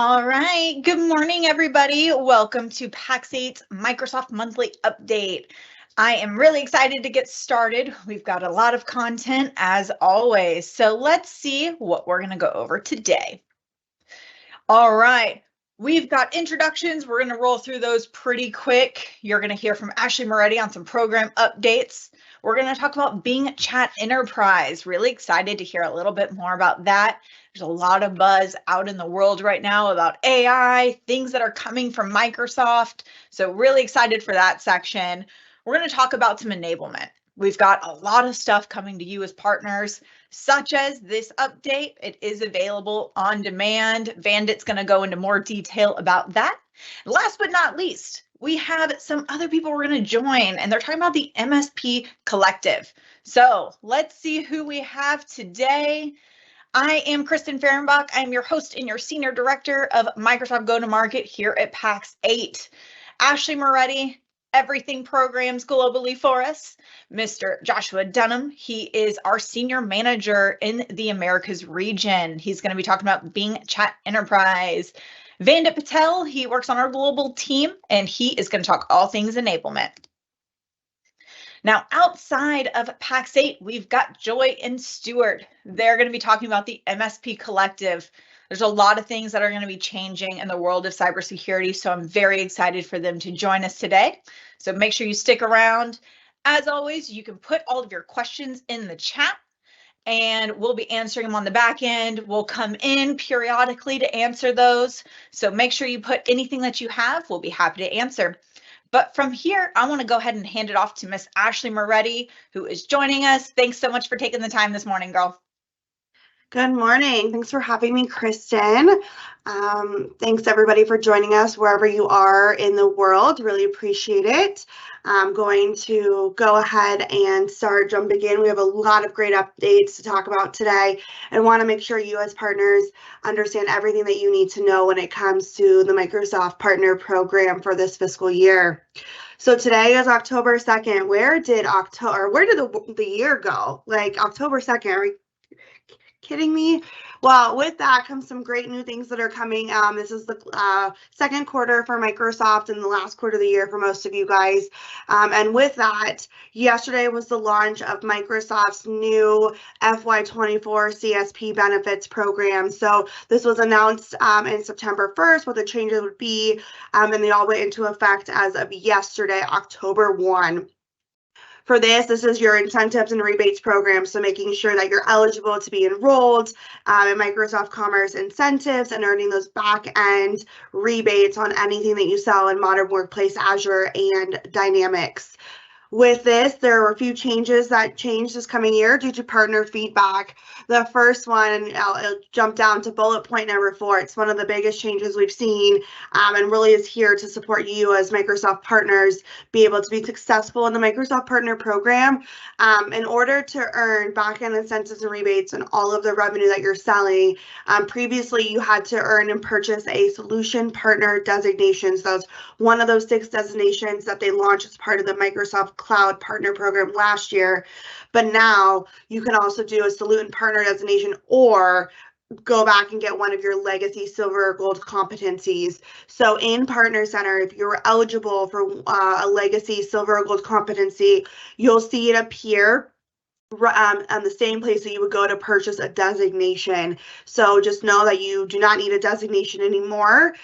All right. Good morning, everybody. Welcome to Pax8's Microsoft Monthly Update. I am really excited to get started. We've got a lot of content as always. So let's see what we're going to go over today. All right. We've got introductions. We're going to roll through those pretty quick. You're going to hear from Ashley Moretti on some program updates. We're going to talk about Bing Chat Enterprise. Really excited to hear a little bit more about that. There's a lot of buzz out in the world right now about AI, things that are coming from Microsoft. So really excited for that section. We're going to talk about some enablement. We've got a lot of stuff coming to you as partners, such as this update. It is available on demand. Vandit's going to go into more detail about that. Last but not least, we have some other people we're going to join, and they're talking about the MSP Collective. So let's see who we have today. I am Kristen Fehrenbach. I'm your host and your Senior Director of Microsoft Go-to-Market here at Pax8. Ashley Moretti, everything programs globally for us. Mr. Joshua Dunham, he is our Senior Manager in the Americas region. He's going to be talking about Bing Chat Enterprise. Vandit Patel, he works on our global team, and he is going to talk all things enablement. Now, outside of Pax8, we've got Joy and Stuart. They're going to be talking about the MSP Collective. There's a lot of things that are going to be changing in the world of cybersecurity, so I'm very excited for them to join us today. So make sure you stick around. As always, you can put all of your questions in the chat, and we'll be answering them on the back end. We'll come in periodically to answer those. So make sure you put anything that you have. We'll be happy to answer. But from here, I want to go ahead and hand it off to Miss Ashley Moretti, who is joining us. Thanks so much for taking the time this morning, girl. Good morning. Thanks for having me, Kristen. Thanks everybody for joining us wherever you are in the world. Really appreciate it. I'm going to go ahead and start jumping in. We have a lot of great updates to talk about today and want to make sure you as partners understand everything that you need to know when it comes to the Microsoft Partner Program for this fiscal year. So today is October 2nd. Where did the year go? Like October 2nd, are we kidding me? Well, with that comes some great new things that are coming. This is the second quarter for Microsoft and the last quarter of the year for most of you guys. And with that, yesterday was the launch of Microsoft's new FY24 CSP benefits program. So this was announced in September 1st, what the changes would be, and they all went into effect as of yesterday, October 1. For this is your incentives and rebates program, so making sure that you're eligible to be enrolled in Microsoft Commerce incentives and earning those back-end rebates on anything that you sell in Modern Workplace, Azure, and Dynamics. With this, there were a few changes that changed this coming year due to partner feedback. The first one, and I'll jump down to bullet point number 4. It's one of the biggest changes we've seen and really is here to support you as Microsoft partners be able to be successful in the Microsoft Partner Program. In order to earn back-end incentives and rebates and all of the revenue that you're selling, previously you had to earn and purchase a solution partner designation. So that's one of those 6 designations that they launched as part of the Microsoft Cloud Partner Program last year. But now you can also do a solution partner designation or go back and get one of your legacy silver or gold competencies. So in Partner Center, if you're eligible for a legacy silver or gold competency, you'll see it appear on the same place that you would go to purchase a designation. So just know that you do not need a designation anymore.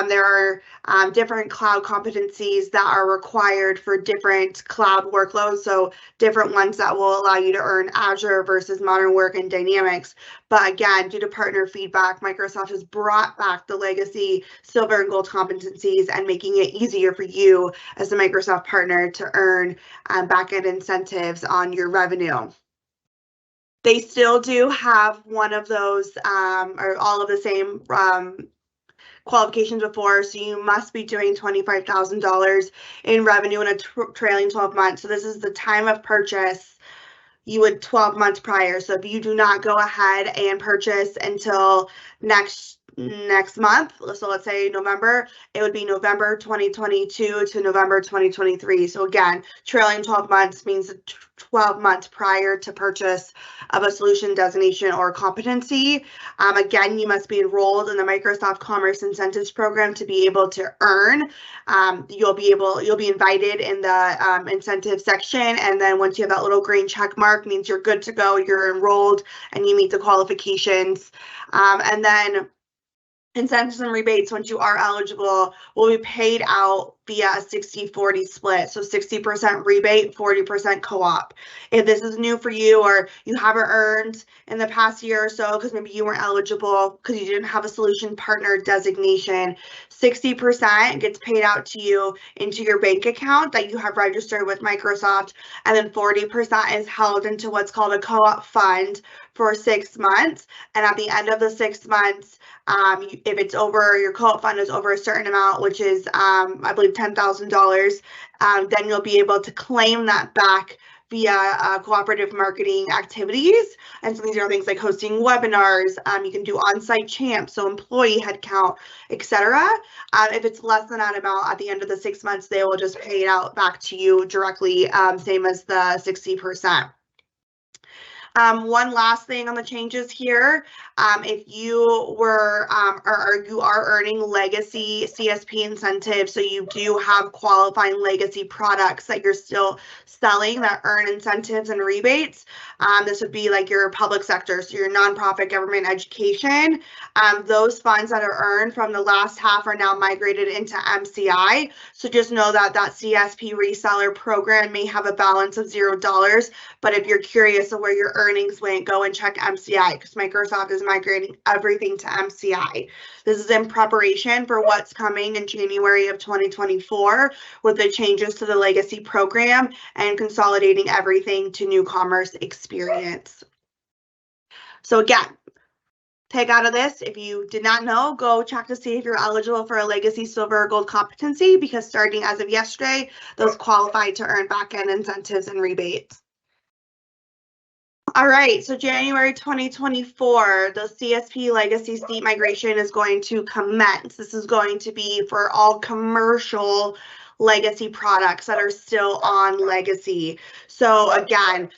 There are different cloud competencies that are required for different cloud workloads. So different ones that will allow you to earn Azure versus Modern Work and Dynamics. But again, due to partner feedback, Microsoft has brought back the legacy silver and gold competencies and making it easier for you as a Microsoft partner to earn back-end incentives on your revenue. They still do have one of those or all of the same qualifications before, so you must be doing $25,000 in revenue in a trailing 12 months. So this is the time of purchase. You would 12 months prior. So if you do not go ahead and purchase until next next month, so let's say November, it would be November 2022 to November 2023. So again, trailing 12 months means 12 months prior to purchase of a solution, designation, or competency. Again, you must be enrolled in the Microsoft Commerce Incentives Program to be able to earn. You'll be invited in the incentive section, and then once you have that little green check mark, means you're good to go, you're enrolled, and you meet the qualifications. And then incentives and rebates, once you are eligible, will be paid out via a 60-40 split. So 60% rebate, 40% co-op. If this is new for you, or you haven't earned in the past year or so because maybe you weren't eligible because you didn't have a solution partner designation, 60% gets paid out to you into your bank account that you have registered with Microsoft, and then 40% is held into what's called a co-op fund for 6 months. And at the end of the 6 months, if it's over, your co-op fund is over a certain amount, which is, I believe, $10,000, then you'll be able to claim that back via cooperative marketing activities. And so these are things like hosting webinars. You can do on-site champs, so employee headcount, etc. If it's less than that amount, at the end of the 6 months, they will just pay it out back to you directly, same as the 60%. One last thing on the changes here, if you were or you are earning legacy CSP incentives, so you do have qualifying legacy products that you're still selling that earn incentives and rebates, this would be like your public sector, so your nonprofit, government, education. Those funds that are earned from the last half are now migrated into MCI. So just know that that CSP reseller program may have a balance of $0, but if you're curious of where your earnings went, go and check MCI, because Microsoft is migrating everything to MCI. This is in preparation for what's coming in January of 2024 with the changes to the legacy program and consolidating everything to New Commerce Experience. So again, take out of this, if you did not know, go check to see if you're eligible for a legacy silver or gold competency, because starting as of yesterday, those qualify to earn back-end incentives and rebates. All right, so January 2024, the CSP legacy seat migration is going to commence. This is going to be for all commercial legacy products that are still on legacy. So again,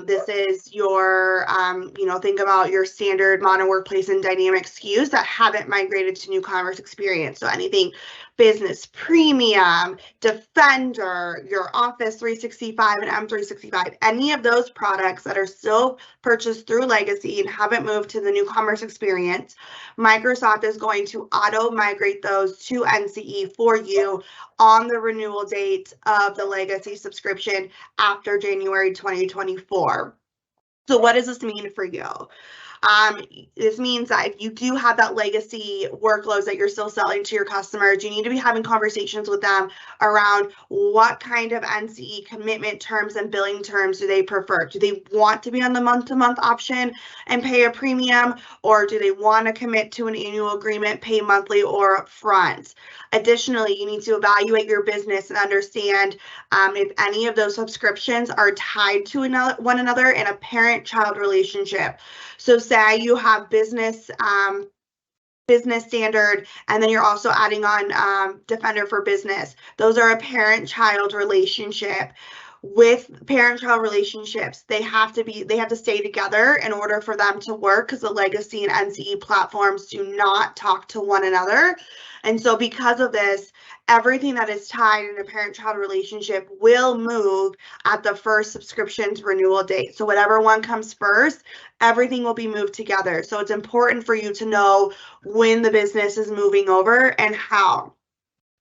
this is your, think about your standard Modern Workplace and Dynamic SKUs that haven't migrated to New Commerce Experience. So anything Business Premium, Defender, your Office 365 and M365, any of those products that are still purchased through legacy and haven't moved to the New Commerce Experience, Microsoft is going to auto migrate those to NCE for you on the renewal date of the legacy subscription after January 2024. So what does this mean for you? This means that if you do have that legacy workloads that you're still selling to your customers, you need to be having conversations with them around what kind of NCE commitment terms and billing terms do they prefer. Do they want to be on the month-to-month option and pay a premium, or do they want to commit to an annual agreement, pay monthly or upfront? Additionally, you need to evaluate your business and understand if any of those subscriptions are tied to one another in a parent-child relationship. So say you have business standard, and then you're also adding on Defender for Business. Those are a parent-child relationship. With parent-child relationships, they have to stay together in order for them to work, because the legacy and NCE platforms do not talk to one another. And so because of this, everything that is tied in a parent-child relationship will move at the first subscription's renewal date. So whatever one comes first, everything will be moved together. So it's important for you to know when the business is moving over and how.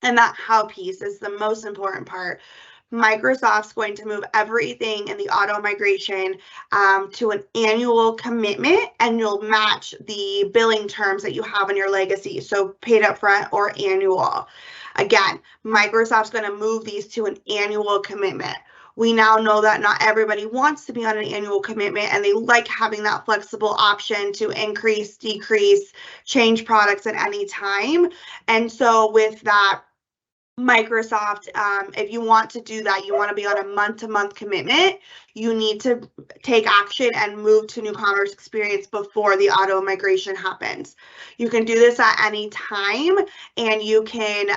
And that how piece is the most important part. Microsoft's going to move everything in the auto migration to an annual commitment, and you'll match the billing terms that you have in your legacy, so paid upfront or annual. Again, Microsoft's going to move these to an annual commitment. We now know that not everybody wants to be on an annual commitment, and they like having that flexible option to increase, decrease, change products at any time. And so with that, Microsoft, if you want to do that, you want to be on a month-to-month commitment, you need to take action and move to new commerce experience before the auto migration happens. You can do this at any time, and you can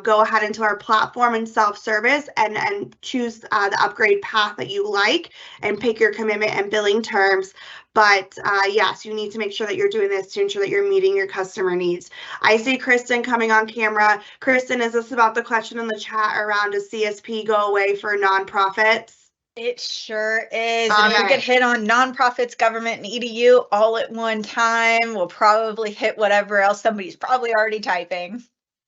go ahead into our platform and self-service and choose the upgrade path that you like and pick your commitment and billing terms. But yes, you need to make sure that you're doing this to ensure that you're meeting your customer needs. I see Kristen coming on camera. Kristen, is this about the question in the chat around does CSP go away for nonprofits? It sure is. All And if we right. could hit on nonprofits, government, and EDU all at one time, we'll probably hit whatever else somebody's probably already typing.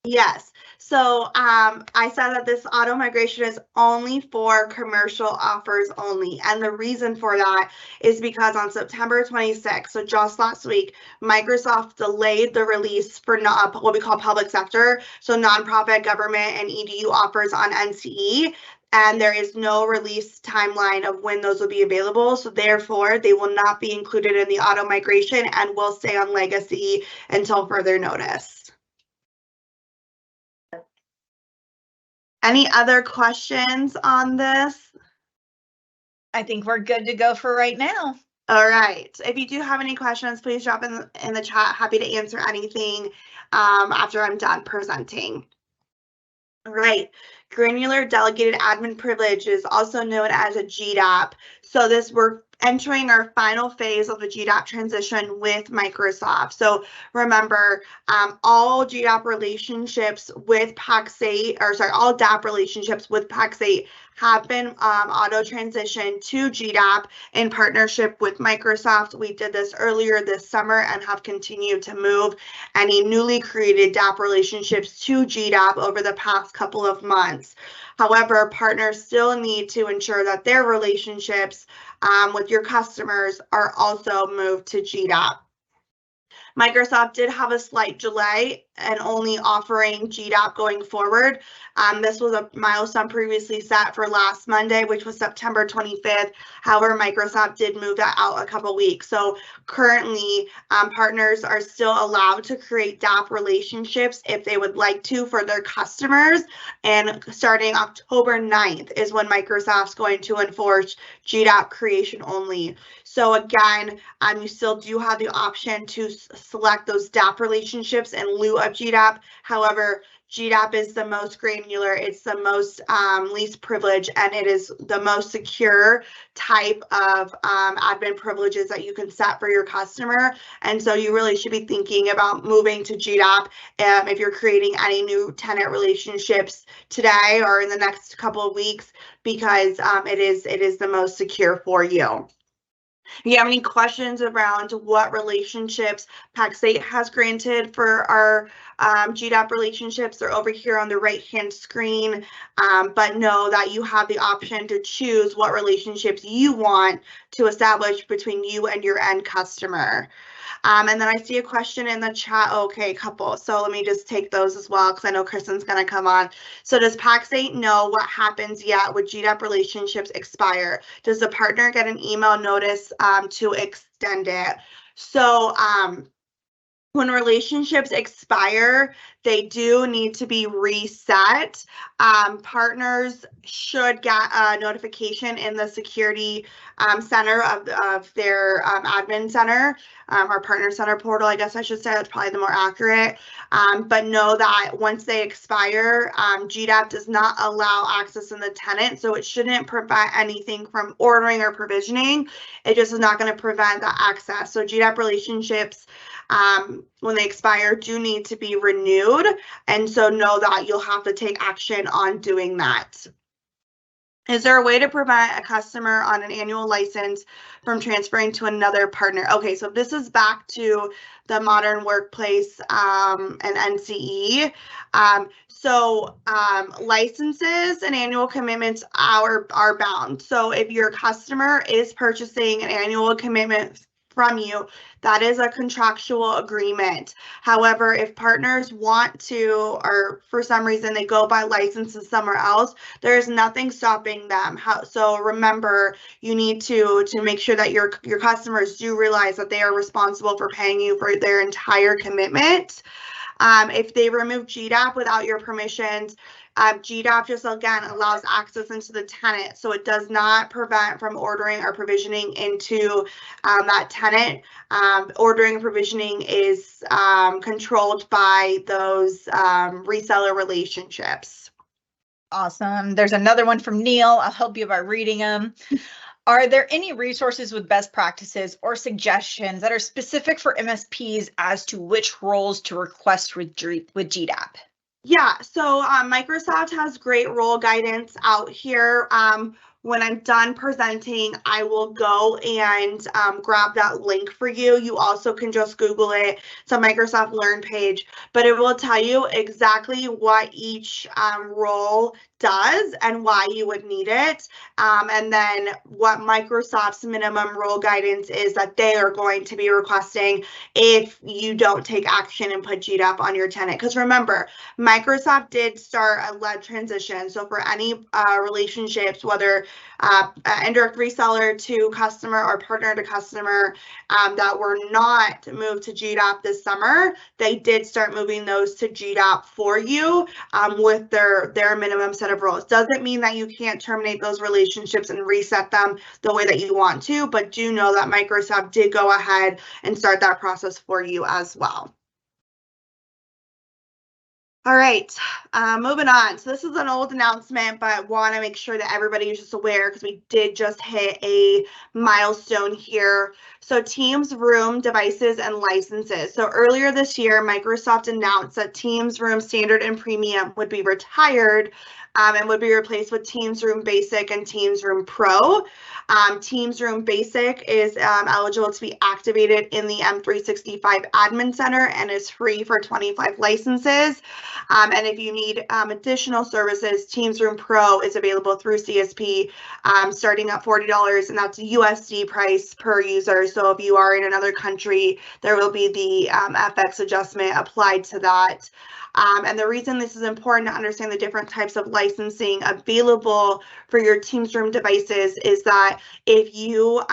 Yes. So I said that this auto migration is only for commercial offers only. And the reason for that is because on September 26th, so just last week, Microsoft delayed the release for what we call public sector, so nonprofit, government, and EDU offers on NCE. And there is no release timeline of when those will be available. So therefore, they will not be included in the auto migration and will stay on legacy until further notice. Any other questions on this? I think we're good to go for right now. All right. If you do have any questions, please drop in the chat. Happy to answer anything after I'm done presenting. All right. Granular Delegated Admin Privilege is also known as a GDAP. So we're entering our final phase of the GDAP transition with Microsoft. So remember, all GDAP relationships with Pax8, all DAP relationships with Pax8 have been auto transitioned to GDAP in partnership with Microsoft. We did this earlier this summer and have continued to move any newly created DAP relationships to GDAP over the past couple of months. However, partners still need to ensure that their relationships with your customers are also moved to GDAP. Microsoft did have a slight delay and only offering GDAP going forward. This was a milestone previously set for last Monday, which was September 25th. However, Microsoft did move that out a couple weeks. So currently, partners are still allowed to create DAP relationships if they would like to for their customers. And starting October 9th is when Microsoft's going to enforce GDAP creation only. So again, you still do have the option to select those DAP relationships in lieu of GDAP. However, GDAP is the most granular, it's the most least privileged, and it is the most secure type of admin privileges that you can set for your customer. And so you really should be thinking about moving to GDAP if you're creating any new tenant relationships today or in the next couple of weeks, because it is the most secure for you. If you have any questions around what relationships Pax8 has granted for our GDAP relationships, they're over here on the right-hand screen, but know that you have the option to choose what relationships you want to establish between you and your end customer. And then I see a question in the chat. Okay, a couple. So let me just take those as well because I know Kristen's going to come on. So does Pax8 know what happens yet with GDAP relationships expire? Does the partner get an email notice to extend it? So when relationships expire, they do need to be reset. Partners should get a notification in the security center of their admin center, or partner center portal, I guess I should say. That's probably the more accurate. But know that once they expire, GDAP does not allow access in the tenant, so it shouldn't prevent anything from ordering or provisioning. It just is not going to prevent the access. So GDAP relationships, when they expire, do need to be renewed, and so know that you'll have to take action on doing that. Is there a way to prevent a customer on an annual license from transferring to another partner? Okay, so this is back to the Modern Workplace and NCE. Licenses and annual commitments are bound. So if your customer is purchasing an annual commitment from you, that is a contractual agreement. However, if partners want to, or for some reason they go buy licenses somewhere else, there's nothing stopping them. So remember, you need to make sure that your customers do realize that they are responsible for paying you for their entire commitment. If they remove GDAP without your permissions, GDAP just again allows access into the tenant, so it does not prevent from ordering or provisioning into that tenant. Ordering and provisioning is controlled by those reseller relationships. Awesome. There's another one from Neil. I'll help you by reading them. Are there any resources with best practices or suggestions that are specific for MSPs as to which roles to request with GDAP? Yeah, so Microsoft has great role guidance out here. When I'm done presenting, I will go and grab that link for you. You also can just Google it. It's a Microsoft Learn page, but it will tell you exactly what each role does and why you would need it. And then what Microsoft's minimum role guidance is that they are going to be requesting if you don't take action and put GDAP on your tenant. Because remember, Microsoft did start a lead transition. So for any relationships, whether indirect reseller to customer or partner to customer that were not moved to GDAP this summer, they did start moving those to GDAP for you with their minimum set of roles. Doesn't mean that you can't terminate those relationships and reset them the way that you want to, but do know that Microsoft did go ahead and start that process for you as well. All right, moving on. So this is an old announcement, but want to make sure that everybody is just aware because we did just hit a milestone here. So Teams Room devices and licenses. So earlier this year, Microsoft announced that Teams Room Standard and Premium would be retired and would be replaced with Teams Room Basic and Teams Room Pro. Teams Room Basic is eligible to be activated in the M365 Admin Center and is free for 25 licenses. And if you need additional services, Teams Room Pro is available through CSP starting at $40, and that's a USD price per user. So if you are in another country, there will be the FX adjustment applied to that. And the reason this is important to understand the different types of licensing available for your Teams Room devices is that if you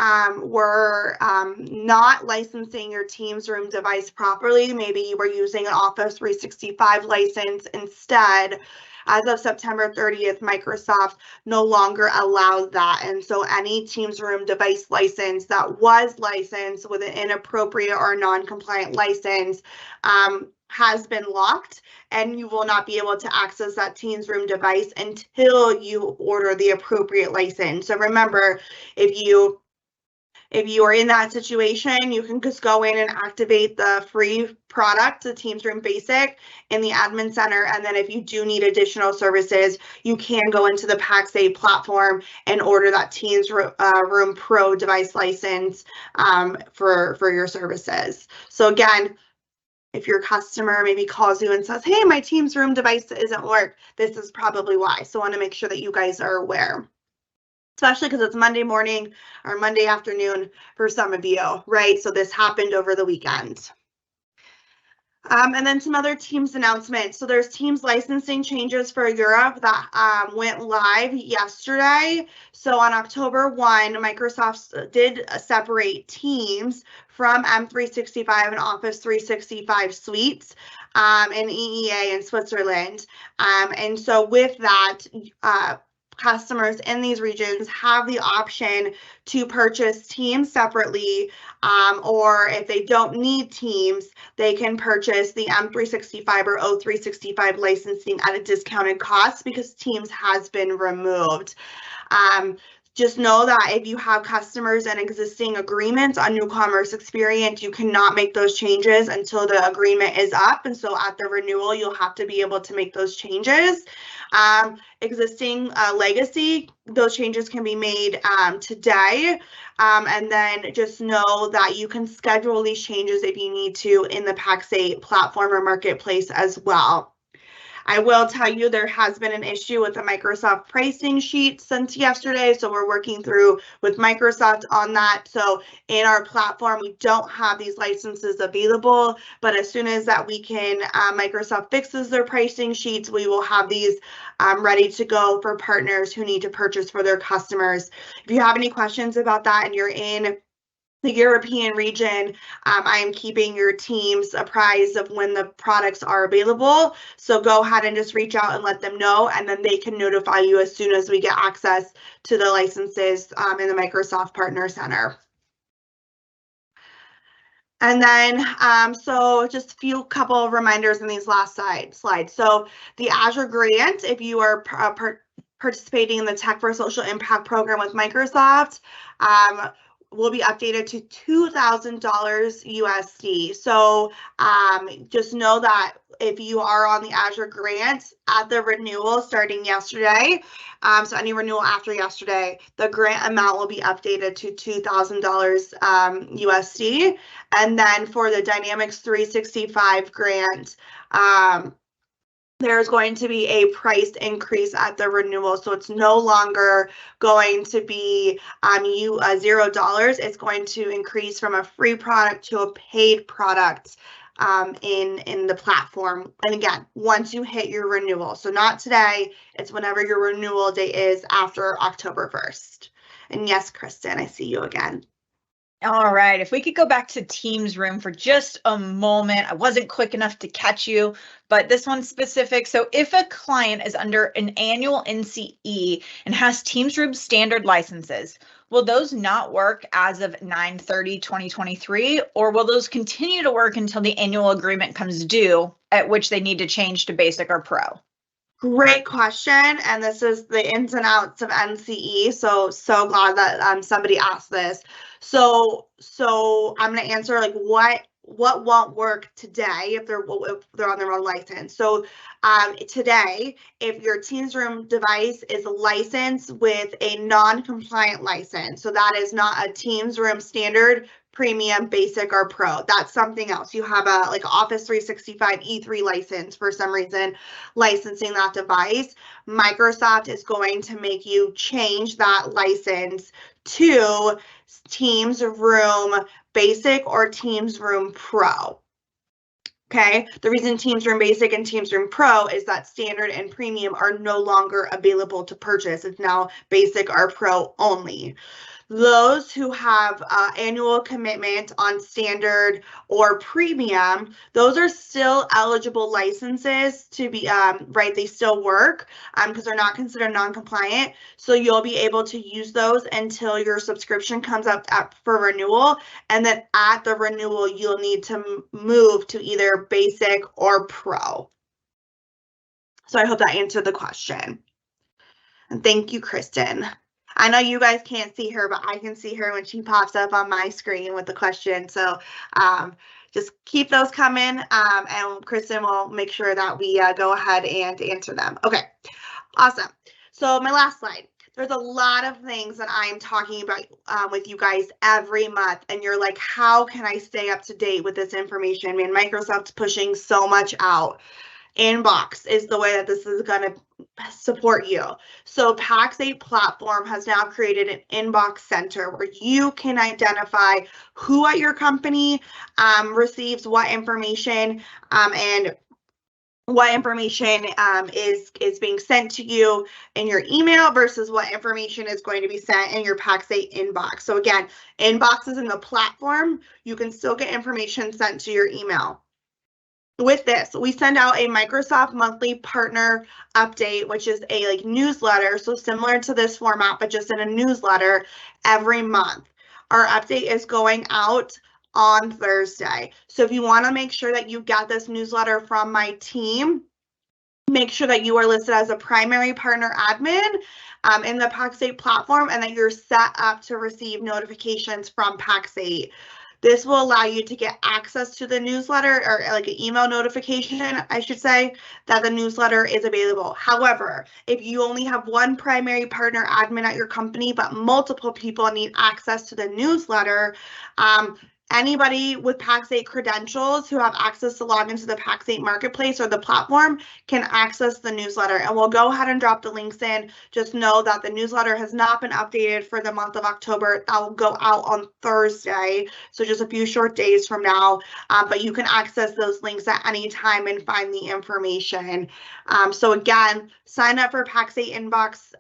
were not licensing your Teams Room device properly, maybe you were using an Office 365 license instead, as of September 30th, Microsoft no longer allows that. And so any Teams Room device license that was licensed with an inappropriate or non-compliant license has been locked, and you will not be able to access that Teams Room device until you order the appropriate license. So remember, if you are in that situation, you can just go in and activate the free product, the Teams Room Basic, in the Admin Center. And then if you do need additional services, you can go into the Pax8 platform and order that Teams Room Pro device license for your services. So again, if your customer maybe calls you and says, hey, my Teams Room device isn't work, this is probably why. So I want to make sure that you guys are aware, especially because it's Monday morning or Monday afternoon for some of you, right? So this happened over the weekend. And then some other Teams announcements. So there's Teams licensing changes for Europe that went live yesterday. So on October 1, Microsoft did separate Teams from M365 and Office 365 suites in EEA in Switzerland. And so with that, customers in these regions have the option to purchase Teams separately, or if they don't need Teams, they can purchase the M365 or O365 licensing at a discounted cost because Teams has been removed. Just know that if you have customers and existing agreements on New Commerce Experience, you cannot make those changes until the agreement is up. And so at the renewal, you'll have to be able to make those changes. Existing legacy, those changes can be made today. And then just know that you can schedule these changes if you need to in the Pax8 platform or marketplace as well. I will tell you there has been an issue with the Microsoft pricing sheet since yesterday, so we're working through with Microsoft on that. So in our platform, we don't have these licenses available, but as soon as that we can, Microsoft fixes their pricing sheets, we will have these ready to go for partners who need to purchase for their customers. If you have any questions about that and you're in the European region, I am keeping your teams apprised of when the products are available. So go ahead and just reach out and let them know, and then they can notify you as soon as we get access to the licenses in the Microsoft Partner Center. And then, so just a couple of reminders in these last slides. So the Azure grant, if you are participating in the Tech for Social Impact program with Microsoft, will be updated to $2,000 USD. So just know that if you are on the Azure grant at the renewal starting yesterday, so any renewal after yesterday, the grant amount will be updated to $2,000 USD. And then for the Dynamics 365 grant, there's going to be a price increase at the renewal. So it's no longer going to be $0. It's going to increase from a free product to a paid product in the platform. And again, once you hit your renewal. So not today, it's whenever your renewal date is after October 1st. And yes, Kristen, I see you again. All right, if we could go back to Teams Room for just a moment. I wasn't quick enough to catch you, but this one's specific. So if a client is under an annual NCE and has Teams Room standard licenses, will those not work as of 9/30/2023, or will those continue to work until the annual agreement comes due, at which they need to change to Basic or Pro? Great question, and this is the ins and outs of NCE. So glad that somebody asked this. So I'm going to answer like what won't work today if they're on their own license. So today, if your Teams Room device is licensed with a non-compliant license, so that is not a Teams Room standard, Premium, Basic, or Pro. That's something else. You have a like Office 365 E3 license for some reason licensing that device. Microsoft is going to make you change that license to Teams Room Basic or Teams Room Pro. Okay, the reason Teams Room Basic and Teams Room Pro is that Standard and Premium are no longer available to purchase. It's now Basic or Pro only. Those who have annual commitment on Standard or Premium, those are still eligible licenses to be, right, they still work because they're not considered non-compliant. So you'll be able to use those until your subscription comes up for renewal. And then at the renewal, you'll need to move to either Basic or Pro. So I hope that answered the question. And thank you, Kristen. I know you guys can't see her, but I can see her when she pops up on my screen with the question. So just keep those coming, and Kristen will make sure that we go ahead and answer them. Okay, awesome. So my last slide. There's a lot of things that I'm talking about with you guys every month, and you're like, how can I stay up to date with this information? I mean, Microsoft's pushing so much out. Inbox is the way that this is going to support you. So Pax8 platform has now created an inbox center where you can identify who at your company receives what information and what information is being sent to you in your email versus what information is going to be sent in your Pax8 inbox. So again, inboxes in the platform, you can still get information sent to your email. With this, we send out a Microsoft monthly partner update, which is a newsletter. So similar to this format, but just in a newsletter every month. Our update is going out on Thursday. So if you want to make sure that you get this newsletter from my team, make sure that you are listed as a primary partner admin in the Pax8 platform and that you're set up to receive notifications from Pax8. This will allow you to get access to the newsletter, or like an email notification, I should say, that the newsletter is available. However, if you only have one primary partner admin at your company, but multiple people need access to the newsletter, anybody with Pax8 credentials who have access to log into the Pax8 marketplace or the platform can access the newsletter. And we'll go ahead and drop the links in. Just know that the newsletter has not been updated for the month of October. That will go out on Thursday, so just a few short days from now. But you can access those links at any time and find the information. So again, sign up for Pax8 Inbox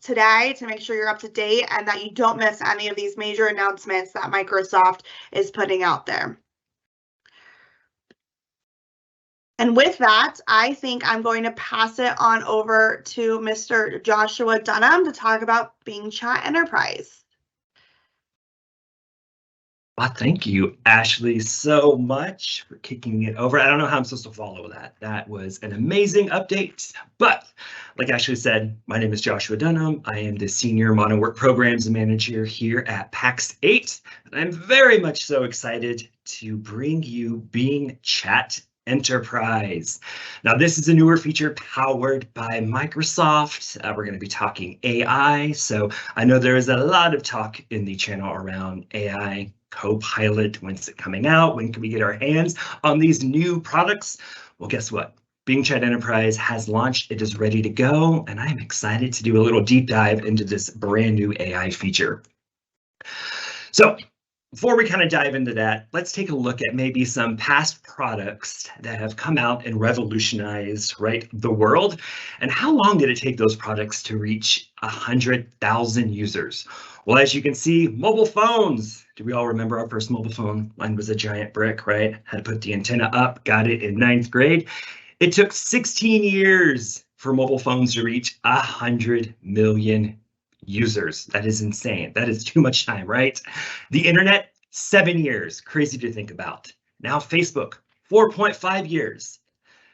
today to make sure you're up to date and that you don't miss any of these major announcements that Microsoft is putting out there. And with that, I think I'm going to pass it on over to Mr. Joshua Dunham to talk about Bing Chat Enterprise. Well, thank you, Ashley, so much for kicking it over. I don't know how I'm supposed to follow that. That was an amazing update. But like Ashley said, my name is Joshua Dunham. I am the Senior Modern Work Programs Manager here at Pax8. And I'm very much so excited to bring you Bing Chat Enterprise. Now, this is a newer feature powered by Microsoft. We're going to be talking AI. So I know there is a lot of talk in the channel around AI. Copilot, when's it coming out? When can we get our hands on these new products? Well, guess what? Bing Chat Enterprise has launched. It is ready to go, and I'm excited to do a little deep dive into this brand new AI feature. So before we kind of dive into that, let's take a look at maybe some past products that have come out and revolutionized, right, the world. And how long did it take those products to reach 100,000 users? Well, as you can see, mobile phones. Do we all remember our first mobile phone? Mine was a giant brick, right? Had to put the antenna up, got it in 9th grade. It took 16 years for mobile phones to reach 100 million users. That is insane. That is too much time, right? The internet, 7 years. Crazy to think about. Now Facebook, 4.5 years.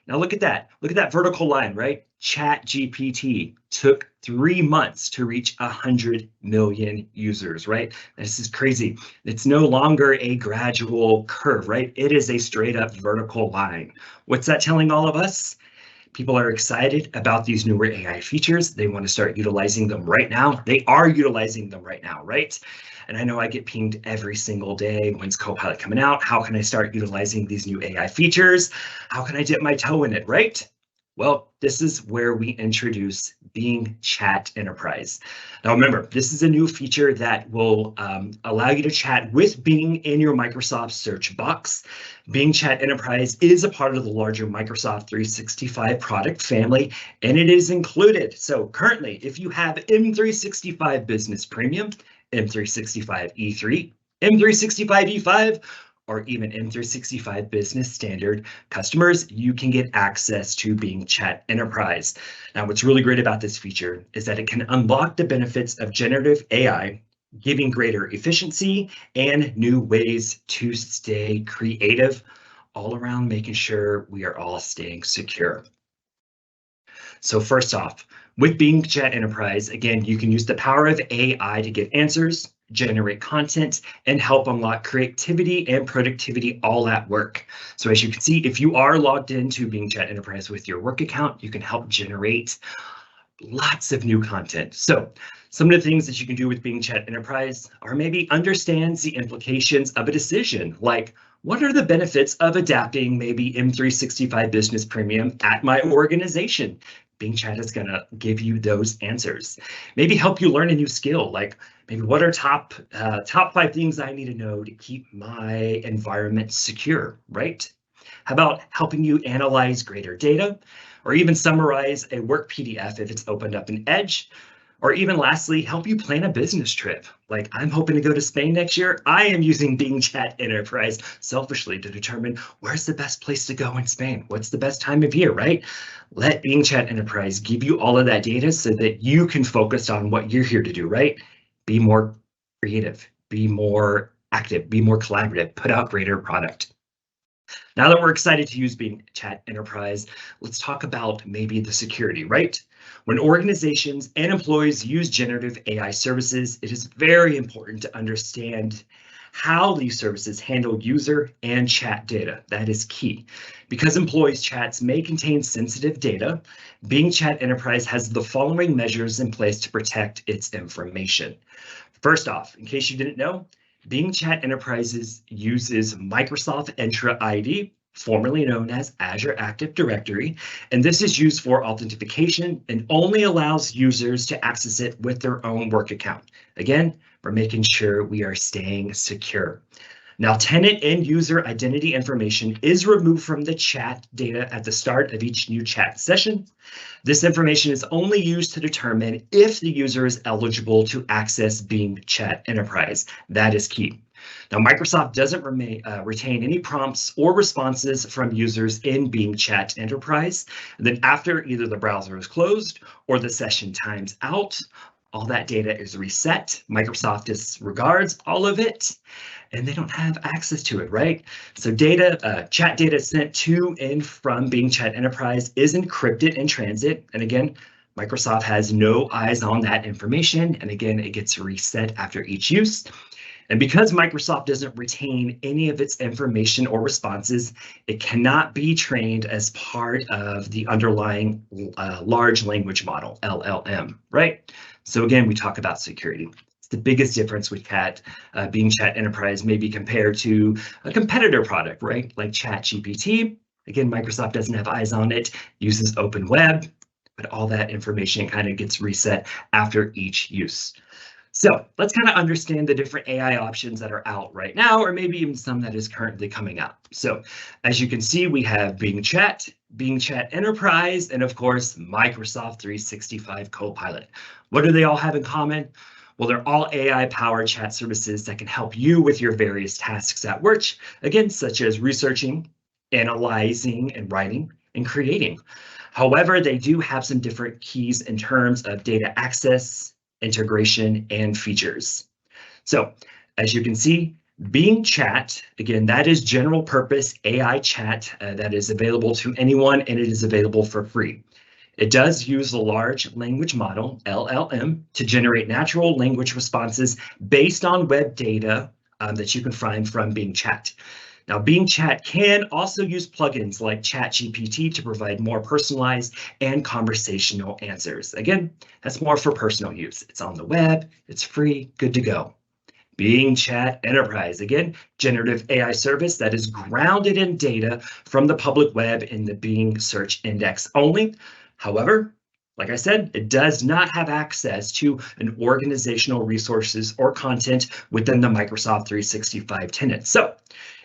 Now look at that. Look at that vertical line, right? ChatGPT took 3 months to reach 100 million users, right? This is crazy. It's no longer a gradual curve, right? It is a straight up vertical line. What's that telling all of us? People are excited about these newer AI features. They want to start utilizing them right now. They are utilizing them right now, right? And I know I get pinged every single day. When's Copilot coming out? How can I start utilizing these new AI features? How can I dip my toe in it, right? Well, this is where we introduce Bing Chat Enterprise. Now remember, this is a new feature that will allow you to chat with Bing in your Microsoft search box. Bing Chat Enterprise is a part of the larger Microsoft 365 product family, and it is included. So currently, if you have M365 Business Premium, M365 E3, M365 E5, or even M365 Business Standard customers, you can get access to Bing Chat Enterprise. Now, what's really great about this feature is that it can unlock the benefits of generative AI, giving greater efficiency and new ways to stay creative, all around making sure we are all staying secure. So first off, with Bing Chat Enterprise, again, you can use the power of AI to get answers, generate content, and help unlock creativity and productivity all at work. So as you can see, if you are logged into Bing Chat Enterprise with your work account, you can help generate lots of new content. So some of the things that you can do with Bing Chat Enterprise are maybe understands the implications of a decision, like what are the benefits of adapting maybe M365 Business Premium at my organization? Bing Chat is going to give you those answers. Maybe help you learn a new skill, like maybe what are top 5 things I need to know to keep my environment secure, right? How about helping you analyze greater data, or even summarize a work PDF if it's opened up in Edge, or even lastly, help you plan a business trip. Like I'm hoping to go to Spain next year. I am using Bing Chat Enterprise selfishly to determine where's the best place to go in Spain. What's the best time of year, right? Let Bing Chat Enterprise give you all of that data so that you can focus on what you're here to do, right? Be more creative, be more active, be more collaborative, put out greater product. Now that we're excited to use Bing Chat Enterprise, let's talk about maybe the security, right? When organizations and employees use generative AI services, it is very important to understand how these services handle user and chat data. That is key. Because employees' chats may contain sensitive data, Bing Chat Enterprise has the following measures in place to protect its information. First off, in case you didn't know, Bing Chat Enterprise uses Microsoft Entra ID, formerly known as Azure Active Directory, and this is used for authentication and only allows users to access it with their own work account. Again, we're making sure we are staying secure. Now, tenant and user identity information is removed from the chat data at the start of each new chat session. This information is only used to determine if the user is eligible to access Bing Chat Enterprise. That is key. Now, Microsoft doesn't retain any prompts or responses from users in Bing Chat Enterprise. And then after either the browser is closed or the session times out, all that data is reset. Microsoft disregards all of it, and they don't have access to it, right? So chat data sent to and from Bing Chat Enterprise is encrypted in transit. And again, Microsoft has no eyes on that information. And again, it gets reset after each use. And because Microsoft doesn't retain any of its information or responses, it cannot be trained as part of the underlying large language model, LLM, right? So again, we talk about security. It's the biggest difference with Bing Chat Enterprise may be compared to a competitor product, right? Like ChatGPT. Again, Microsoft doesn't have eyes on it, uses open web, but all that information kind of gets reset after each use. So let's kind of understand the different AI options that are out right now, or maybe even some that is currently coming out. So as you can see, we have Bing Chat Enterprise, and of course, Microsoft 365 Copilot. What do they all have in common? Well, they're all AI-powered chat services that can help you with your various tasks at work, again, such as researching, analyzing, and writing, and creating. However, they do have some different keys in terms of data access, integration, and features. So as you can see, Bing Chat, again, that is general purpose AI chat that is available to anyone, and it is available for free. It does use the large language model, LLM, to generate natural language responses based on web data that you can find from Bing Chat. Now, Bing Chat can also use plugins like ChatGPT to provide more personalized and conversational answers. Again, that's more for personal use. It's on the web, it's free, good to go. Bing Chat Enterprise, again, generative AI service that is grounded in data from the public web in the Bing search index only. However, like I said, it does not have access to an organizational resources or content within the Microsoft 365 tenant. So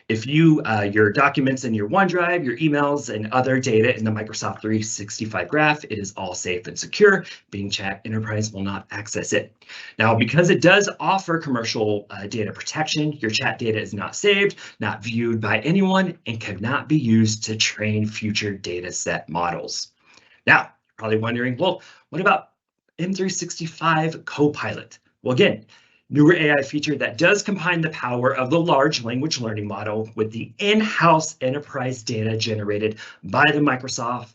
if your documents in your OneDrive, your emails, and other data in the Microsoft 365 graph, it is all safe and secure. Bing Chat Enterprise will not access it. Now, because it does offer commercial data protection, your chat data is not saved, not viewed by anyone, and cannot be used to train future data set models. Now, you're probably wondering, well, what about M365 Copilot? Well, again, newer AI feature that does combine the power of the large language learning model with the in-house enterprise data generated by the Microsoft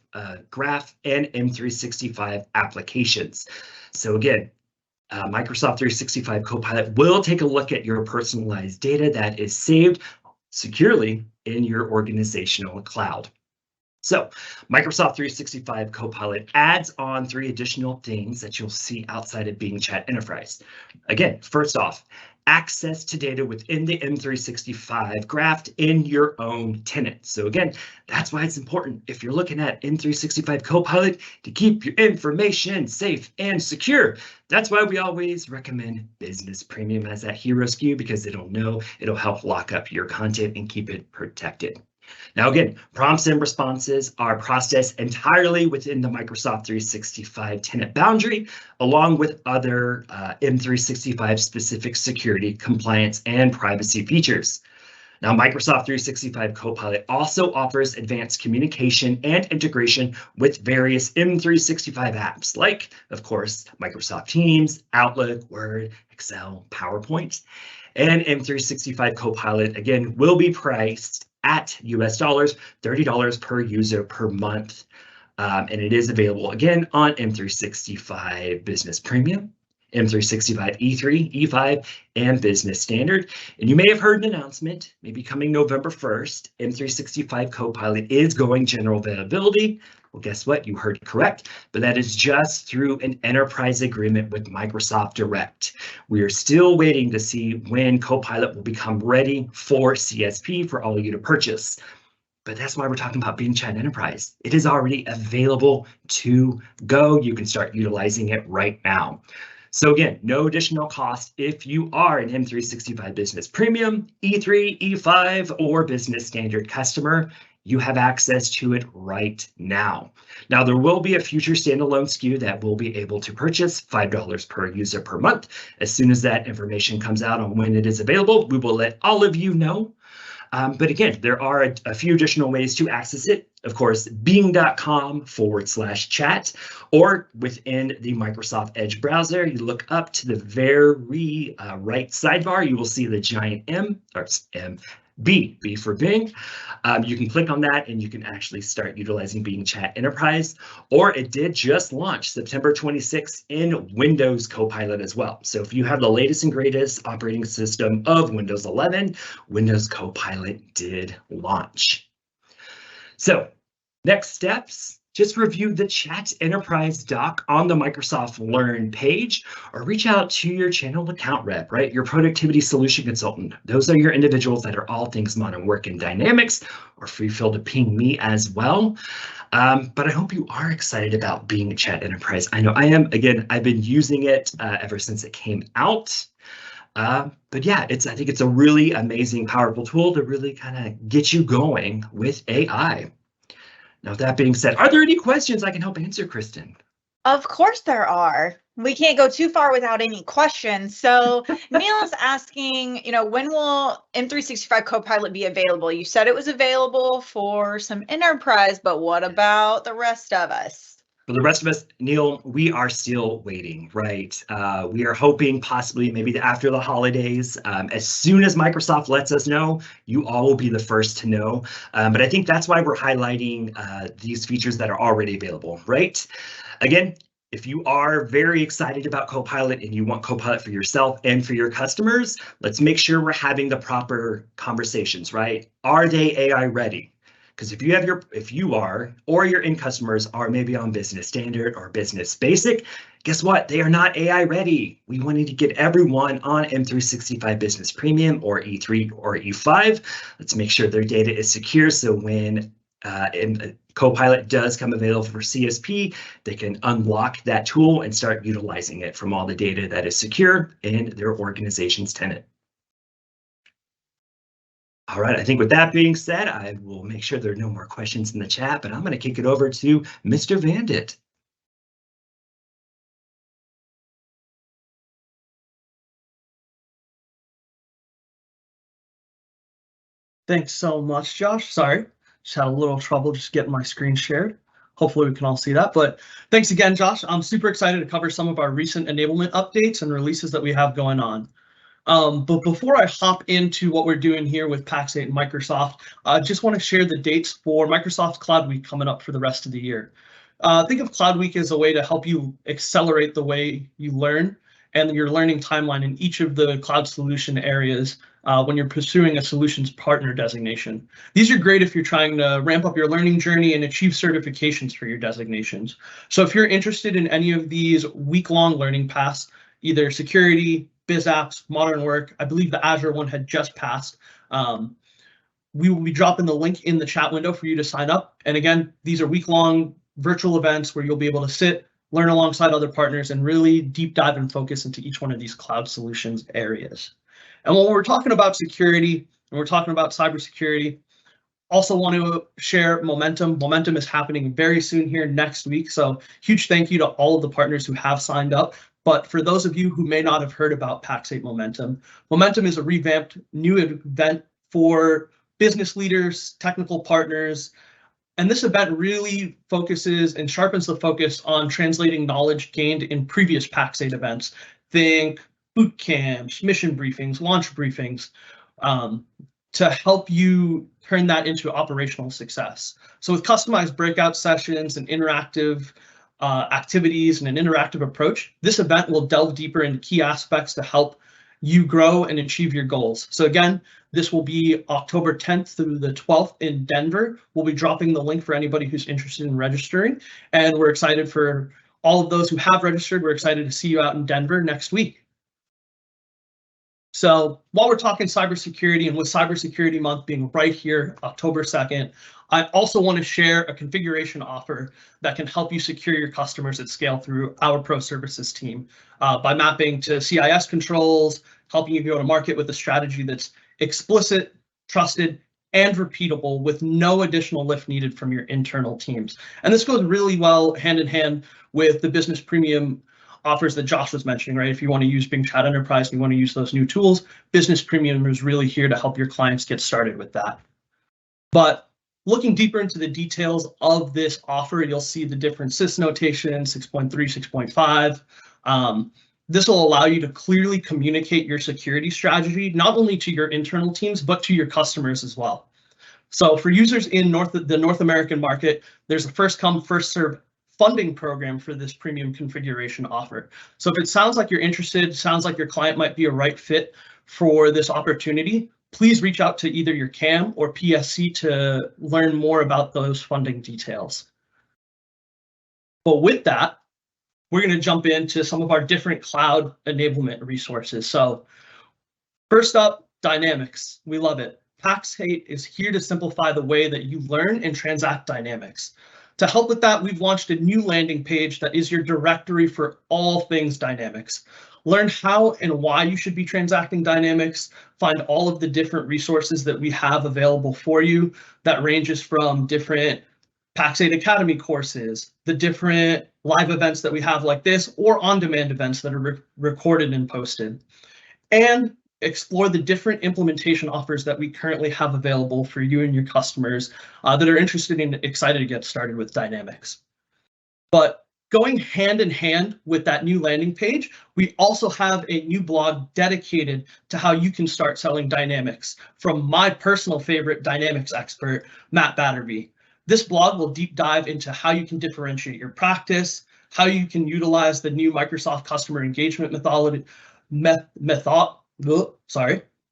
Graph and M365 applications. So again, Microsoft 365 Copilot will take a look at your personalized data that is saved securely in your organizational cloud. So Microsoft 365 Copilot adds on 3 additional things that you'll see outside of Bing Chat Enterprise. Again, first off, access to data within the M365 graph in your own tenant. So again, that's why it's important if you're looking at M365 Copilot to keep your information safe and secure. That's why we always recommend Business Premium as that hero SKU, because it'll help lock up your content and keep it protected. Now, again, prompts and responses are processed entirely within the Microsoft 365 tenant boundary, along with other M365 specific security, compliance, and privacy features. Now, Microsoft 365 Copilot also offers advanced communication and integration with various M365 apps, like, of course, Microsoft Teams, Outlook, Word, Excel, PowerPoint. And M365 Copilot, again, will be priced at US dollars, $30 per user per month. And it is available again on M365 Business Premium, M365 E3, E5, and Business Standard. And you may have heard an announcement, maybe coming November 1st, M365 Copilot is going general availability. Well, guess what? You heard correct, but that is just through an enterprise agreement with Microsoft Direct. We are still waiting to see when Copilot will become ready for CSP for all of you to purchase. But that's why we're talking about Bing Chat Enterprise. It is already available to go. You can start utilizing it right now. So again, no additional cost if you are an M365 Business Premium, E3, E5, or Business Standard customer. You have access to it right now. Now, there will be a future standalone SKU that we'll be able to purchase, $5 per user per month. As soon as that information comes out on when it is available, we will let all of you know. But again, there are a few additional ways to access it. Of course, bing.com/chat, or within the Microsoft Edge browser, you look up to the very right sidebar, you will see the giant M, or B for Bing. You can click on that and you can actually start utilizing Bing Chat Enterprise, or it did just launch September 26th in Windows Copilot as well. So if you have the latest and greatest operating system of Windows 11, Windows Copilot did launch. So next steps, just review the Chat Enterprise doc on the Microsoft Learn page, or reach out to your channel account rep, right? Your productivity solution consultant. Those are your individuals that are all things modern work and dynamics, or feel free to ping me as well. But I hope you are excited about Bing Chat Enterprise. I know I am. Again, I've been using it ever since it came out. But yeah, I think it's a really amazing, powerful tool to really kind of get you going with AI. Now, with that being said, are there any questions I can help answer, Kristen? Of course there are. We can't go too far without any questions. So Neil is asking, when will M365 Copilot be available? You said it was available for some enterprise, but what about the rest of us? For the rest of us, Neil, we are still waiting, right? We are hoping possibly maybe after the holidays, as soon as Microsoft lets us know, you all will be the first to know. But I think that's why we're highlighting these features that are already available, right? Again, if you are very excited about Copilot and you want Copilot for yourself and for your customers, let's make sure we're having the proper conversations, right? Are they AI ready? Because if you are, or your end customers are maybe on Business Standard or Business Basic, guess what? They are not AI ready. We wanted to get everyone on M365 Business Premium or E3 or E5. Let's make sure their data is secure, so when Copilot does come available for CSP, they can unlock that tool and start utilizing it from all the data that is secure in their organization's tenant. All right, I think with that being said, I will make sure there are no more questions in the chat, but I'm going to kick it over to Mr. Vandit. Thanks so much, Josh. Sorry, just had a little trouble just getting my screen shared. Hopefully we can all see that, but thanks again, Josh. I'm super excited to cover some of our recent enablement updates and releases that we have going on. But before I hop into what we're doing here with Pax8 and Microsoft, I just want to share the dates for Microsoft Cloud Week coming up for the rest of the year. Think of Cloud Week as a way to help you accelerate the way you learn and your learning timeline in each of the cloud solution areas when you're pursuing a solutions partner designation. These are great if you're trying to ramp up your learning journey and achieve certifications for your designations. So if you're interested in any of these week-long learning paths, either security, Biz Apps, Modern Work, I believe the Azure one had just passed. We will be dropping the link in the chat window for you to sign up. And again, these are week-long virtual events where you'll be able to sit, learn alongside other partners, and really deep dive and focus into each one of these cloud solutions areas. And when we're talking about security and we're talking about cybersecurity, also want to share Momentum. Momentum is happening very soon here next week. So huge thank you to all of the partners who have signed up. But for those of you who may not have heard about Pax8 Momentum, Momentum is a revamped new event for business leaders, technical partners, and this event really focuses and sharpens the focus on translating knowledge gained in previous Pax8 events. Think boot camps, mission briefings, launch briefings, to help you turn that into operational success. So with customized breakout sessions and interactive activities and an interactive approach, this event will delve deeper into key aspects to help you grow and achieve your goals. So again, this will be October 10th through the 12th in Denver. We'll be dropping the link for anybody who's interested in registering. And we're excited for all of those who have registered. We're excited to see you out in Denver next week. So while we're talking cybersecurity, and with Cybersecurity Month being right here, October 2nd, I also want to share a configuration offer that can help you secure your customers at scale through our pro services team by mapping to CIS controls, helping you go to market with a strategy that's explicit, trusted, and repeatable with no additional lift needed from your internal teams. And this goes really well hand in hand with the business premium offers that Josh was mentioning, right? If you want to use Bing Chat Enterprise, you want to use those new tools, Business Premium is really here to help your clients get started with that. But looking deeper into the details of this offer, you'll see the different sys notation, 6.3, 6.5. This will allow you to clearly communicate your security strategy, not only to your internal teams, but to your customers as well. So for users in the North American market, there's a first come, first serve funding program for this premium configuration offer. So if it sounds like you're interested, sounds like your client might be a right fit for this opportunity, please reach out to either your CAM or PSC to learn more about those funding details. But with that, we're going to jump into some of our different cloud enablement resources. So first up, Dynamics. We love it. Pax8 is here to simplify the way that you learn and transact Dynamics. To help with that, we've launched a new landing page that is your directory for all things Dynamics. Learn how and why you should be transacting Dynamics, find all of the different resources that we have available for you. That ranges from different Pax8 Academy courses, the different live events that we have like this, or on-demand events that are recorded and posted. And explore the different implementation offers that we currently have available for you and your customers that are interested and excited to get started with Dynamics. But going hand in hand with that new landing page, we also have a new blog dedicated to how you can start selling Dynamics from my personal favorite Dynamics expert, Matt Batterby. This blog will deep dive into how you can differentiate your practice, how you can utilize the new Microsoft customer engagement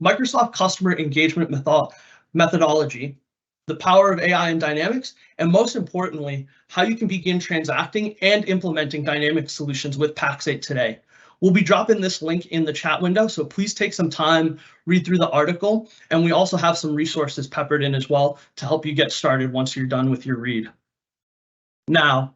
Microsoft customer engagement methodology, the power of AI and Dynamics, and most importantly, how you can begin transacting and implementing Dynamic solutions with Pax8 today. We'll be dropping this link in the chat window, so please take some time, read through the article, and we also have some resources peppered in as well to help you get started once you're done with your read. Now,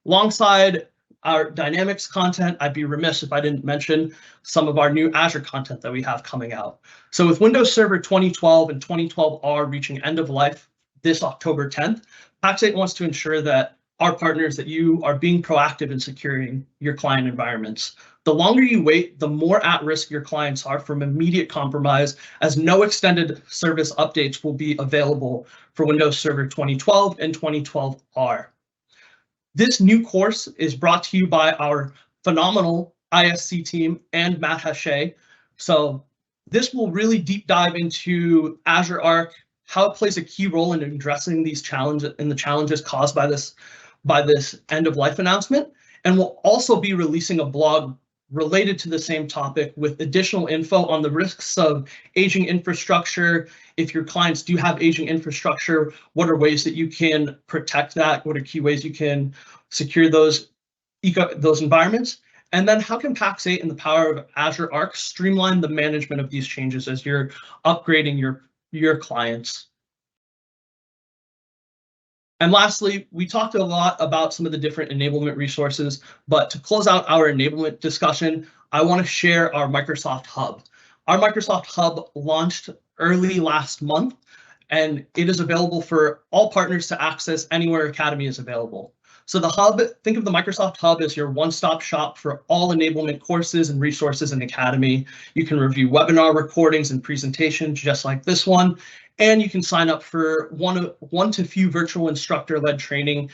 alongside our Dynamics content, I'd be remiss if I didn't mention some of our new Azure content that we have coming out. So with Windows Server 2012 and 2012R reaching end of life this October 10th, Pax8 wants to ensure that our partners, that you are being proactive in securing your client environments. The longer you wait, the more at risk your clients are from immediate compromise, as no extended service updates will be available for Windows Server 2012 and 2012R. This new course is brought to you by our phenomenal ISC team and Matt Hachey. So this will really deep dive into Azure Arc, how it plays a key role in addressing these challenges and the challenges caused by this end of life announcement. And we'll also be releasing a blog related to the same topic with additional info on the risks of aging infrastructure. If your clients do have aging infrastructure, what are ways that you can protect that? What are key ways you can secure those environments? And then how can Pax8 and the power of Azure Arc streamline the management of these changes as you're upgrading your clients? And lastly, we talked a lot about some of the different enablement resources, but to close out our enablement discussion, I want to share our Microsoft Hub. Our Microsoft Hub launched early last month, and it is available for all partners to access anywhere Academy is available. So the Hub, think of the Microsoft Hub as your one-stop shop for all enablement courses and resources in Academy. You can review webinar recordings and presentations just like this one, and you can sign up for one to few virtual instructor-led training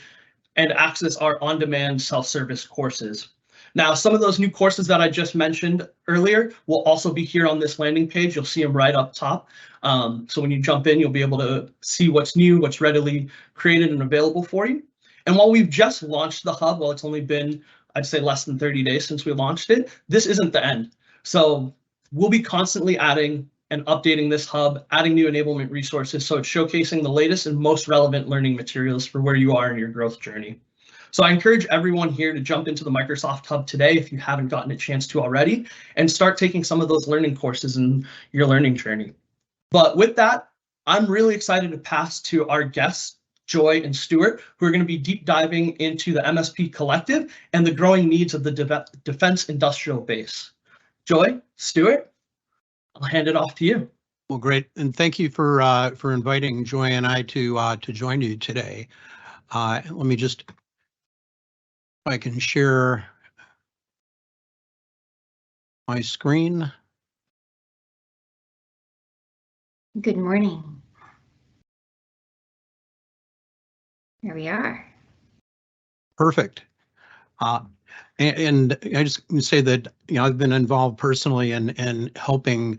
and access our on-demand self-service courses. Now, some of those new courses that I just mentioned earlier will also be here on this landing page. You'll see them right up top. So when you jump in, you'll be able to see what's new, what's readily created and available for you. And while we've just launched the Hub, well, it's only been, I'd say, less than 30 days since we launched it, this isn't the end. So we'll be constantly adding and updating this Hub, adding new enablement resources, so it's showcasing the latest and most relevant learning materials for where you are in your growth journey. So I encourage everyone here to jump into the Microsoft Hub today if you haven't gotten a chance to already, and start taking some of those learning courses in your learning journey. But with that, I'm really excited to pass to our guests, Joy and Stuart, who are going to be deep diving into the MSP Collective and the growing needs of the defense industrial base. Joy, Stuart, I'll hand it off to you. Well, great, and thank you for inviting Joy and I to join you today. Let me just, if I can share my screen. Good morning. There we are. Perfect. And I just say that, you know, I've been involved personally in helping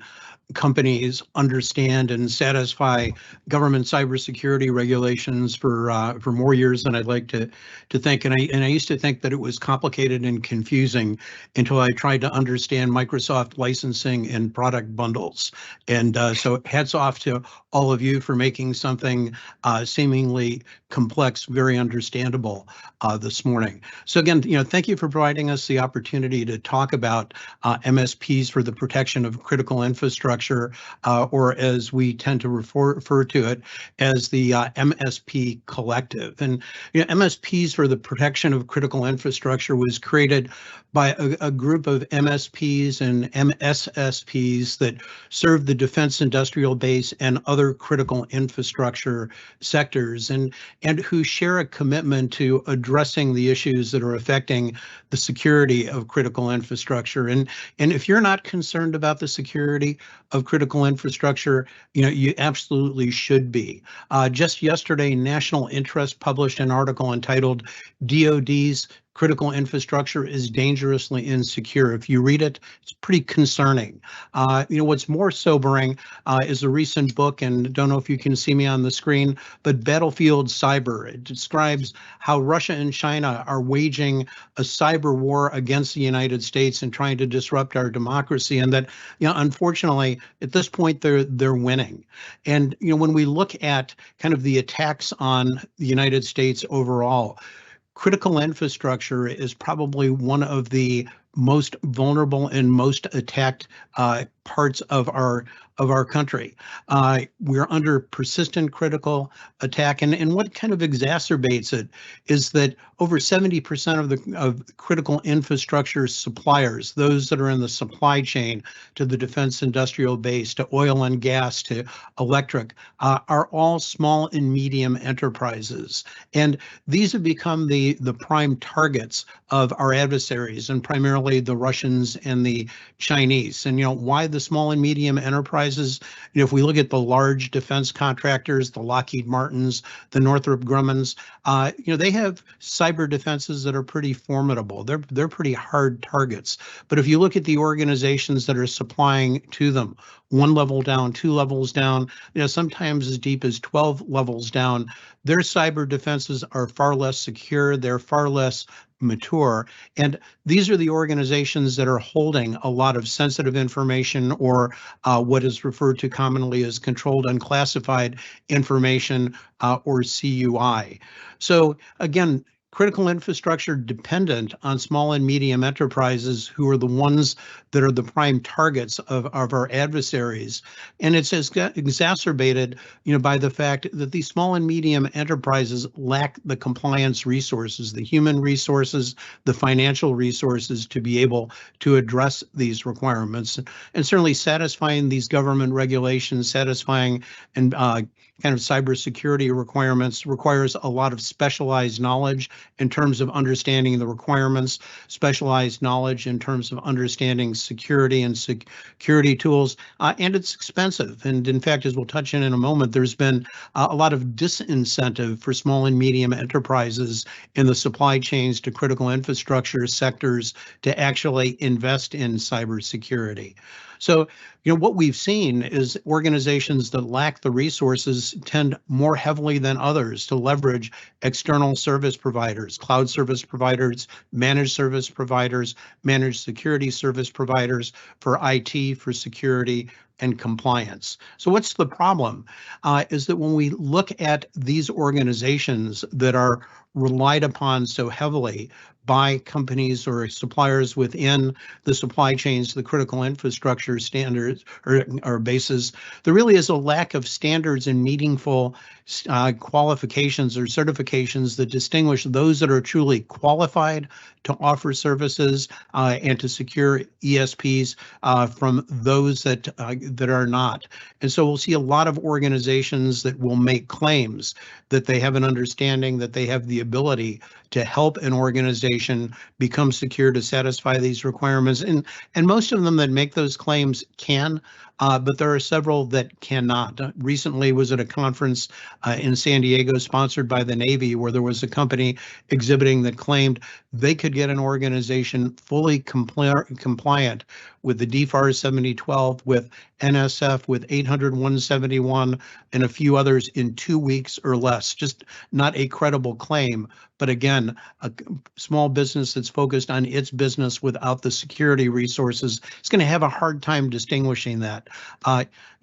companies understand and satisfy government cybersecurity regulations for more years than I'd like to think. And I used to think that it was complicated and confusing until I tried to understand Microsoft licensing and product bundles. And so hats off to all of you for making something seemingly complex very understandable this morning. So again, you know, thank you for providing us the opportunity to talk about MSPs for the protection of critical infrastructure, or as we tend to refer to it as the MSP Collective. And you know, MSPs for the protection of critical infrastructure was created by a group of MSPs and MSSPs that serve the defense industrial base and other critical infrastructure sectors, and who share a commitment to addressing the issues that are affecting the security of critical infrastructure. And if you're not concerned about the security of critical infrastructure, you know, you absolutely should be. Just yesterday, National Interest published an article entitled "DoD's Critical Infrastructure is Dangerously Insecure." If you read it, it's pretty concerning. You know, what's more sobering is a recent book, and don't know if you can see me on the screen, but Battlefield Cyber. It describes how Russia and China are waging a cyber war against the United States and trying to disrupt our democracy, and that, you know, unfortunately, at this point, they're winning. And, you know, when we look at kind of the attacks on the United States overall, critical infrastructure is probably one of the most vulnerable and most attacked parts of our country. We're under persistent critical attack, and what kind of exacerbates it is that over 70% of critical infrastructure suppliers, those that are in the supply chain to the defense industrial base, to oil and gas, to electric, are all small and medium enterprises. And these have become the prime targets of our adversaries, and primarily the Russians and the Chinese. And, you know, why the small and medium enterprises? You know, if we look at the large defense contractors, the Lockheed Martins, the Northrop Grummans, you know, they have cyber defenses that are pretty formidable. They're pretty hard targets. But if you look at the organizations that are supplying to them, one level down, two levels down, you know, sometimes as deep as 12 levels down, their cyber defenses are far less secure. They're far less mature. And these are the organizations that are holding a lot of sensitive information, or what is referred to commonly as controlled unclassified information, or CUI. So again, critical infrastructure dependent on small and medium enterprises, who are the ones that are the prime targets of our adversaries. And it's exacerbated, you know, by the fact that these small and medium enterprises lack the compliance resources, the human resources, the financial resources to be able to address these requirements. And certainly satisfying these government regulations, satisfying and kind of cybersecurity requirements requires a lot of specialized knowledge in terms of understanding the requirements, specialized knowledge in terms of understanding security and security tools, and it's expensive. And in fact, as we'll touch in a moment, there's been a lot of disincentive for small and medium enterprises in the supply chains to critical infrastructure sectors to actually invest in cybersecurity. So, you what we've seen is organizations that lack the resources tend more heavily than others to leverage external service providers, cloud service providers, managed service providers, managed security service providers for IT, for security, and compliance. So what's the problem? Is that when we look at these organizations that are relied upon so heavily by companies or suppliers within the supply chains, the critical infrastructure standards or bases, there really is a lack of standards and meaningful qualifications or certifications that distinguish those that are truly qualified to offer services and to secure ESPs from those that are not. And so we'll see a lot of organizations that will make claims that they have an understanding, that they have the ability to help an organization become secure to satisfy these requirements. And most of them that make those claims can, but there are several that cannot. Recently was at a conference in San Diego sponsored by the Navy, where there was a company exhibiting that claimed they could get an organization fully compliant with the DFAR 7012, with NSF, with 800-171, and a few others in 2 weeks or less. Just not a credible claim. But again, a small business that's focused on its business without the security resources is going to have a hard time distinguishing that.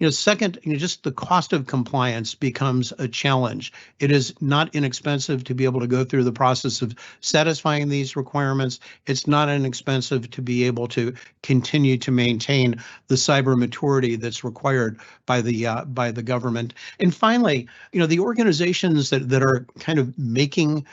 Second, just the cost of compliance becomes a challenge. It is not inexpensive to be able to go through the process of satisfying these requirements. It's not inexpensive to be able to continue to maintain the cyber maturity that's required by the government. And finally, the organizations that are kind of making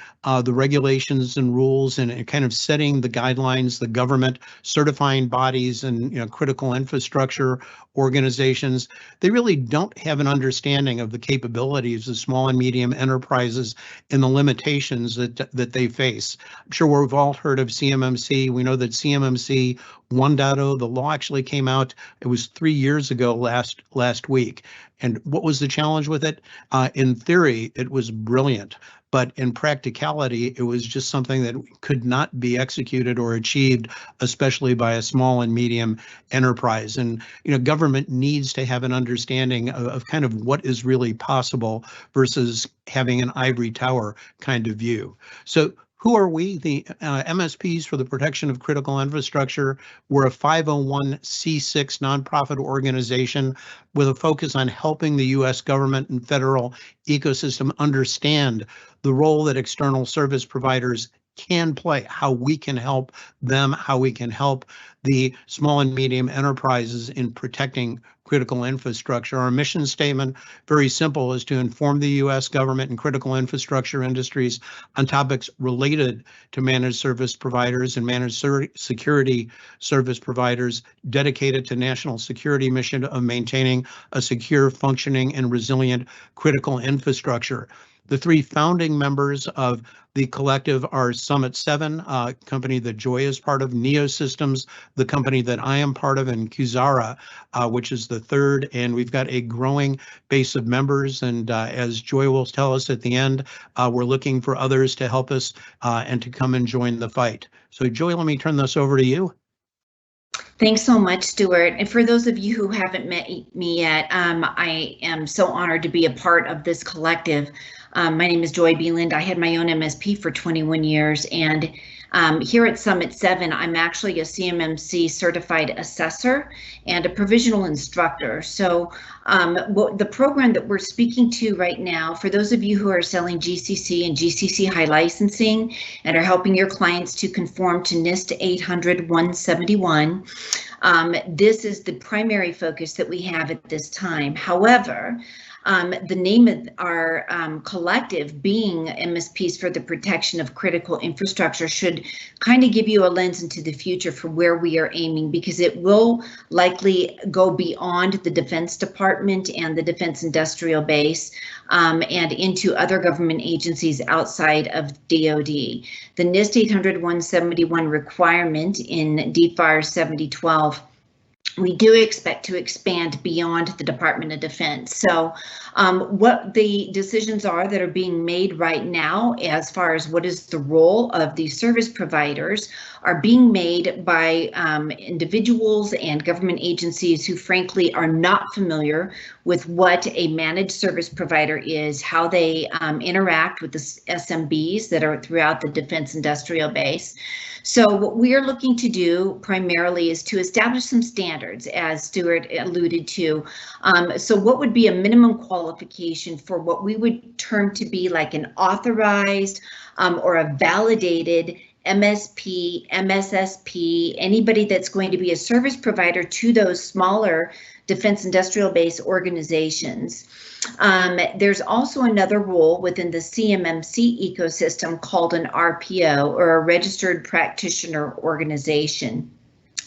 the regulations and rules and kind of setting the guidelines, the government certifying bodies and critical infrastructure organizations, they really don't have an understanding of the capabilities of small and medium enterprises and the limitations that they face. I'm sure we've all heard of CMMC. We know that CMMC 1.0, the law actually came out, it was 3 years ago last week. And what was the challenge with it? In theory, it was brilliant. But in practicality, it was just something that could not be executed or achieved, especially by a small and medium enterprise. And government needs to have an understanding of kind of what is really possible versus having an ivory tower kind of view. So who are we? The MSPs for the Protection of Critical Infrastructure. We're a 501c6 nonprofit organization with a focus on helping the U.S. government and federal ecosystem understand the role that external service providers can play, how we can help them, how we can help the small and medium enterprises in protecting critical infrastructure. Our mission statement, very simple, is to inform the U.S. government and critical infrastructure industries on topics related to managed service providers and managed security service providers dedicated to national security mission of maintaining a secure, functioning, and resilient critical infrastructure. The three founding members of the collective are Summit 7, a company that Joy is part of, Neo Systems, the company that I am part of, and Kuzara, which is the third. And we've got a growing base of members. And as Joy will tell us at the end, we're looking for others to help us and to come and join the fight. So Joy, let me turn this over to you. Thanks so much, Stuart. And for those of you who haven't met me yet, I am so honored to be a part of this collective. My name is Joy Beeland. I had my own MSP for 21 years, and here at Summit 7, I'm actually a CMMC certified assessor and a provisional instructor. So the program that we're speaking to right now, for those of you who are selling GCC and GCC high licensing and are helping your clients to conform to NIST 800-171, this is the primary focus that we have at this time. However, the name of our collective being MSPs for the Protection of Critical Infrastructure should kind of give you a lens into the future for where we are aiming, because it will likely go beyond the Defense Department and the Defense Industrial Base and into other government agencies outside of DoD. The NIST 800-171 requirement in DFAR 7012 we do expect to expand beyond the Department of Defense. So what the decisions are that are being made right now as far as what is the role of these service providers are being made by individuals and government agencies who frankly are not familiar with what a managed service provider is, how they interact with the SMBs that are throughout the defense industrial base. So what we are looking to do primarily is to establish some standards, as Stuart alluded to. So what would be a minimum qualification for what we would term to be like an authorized or a validated MSP, MSSP, anybody that's going to be a service provider to those smaller defense industrial base organizations. There's also another role within the CMMC ecosystem called an RPO, or a registered practitioner organization.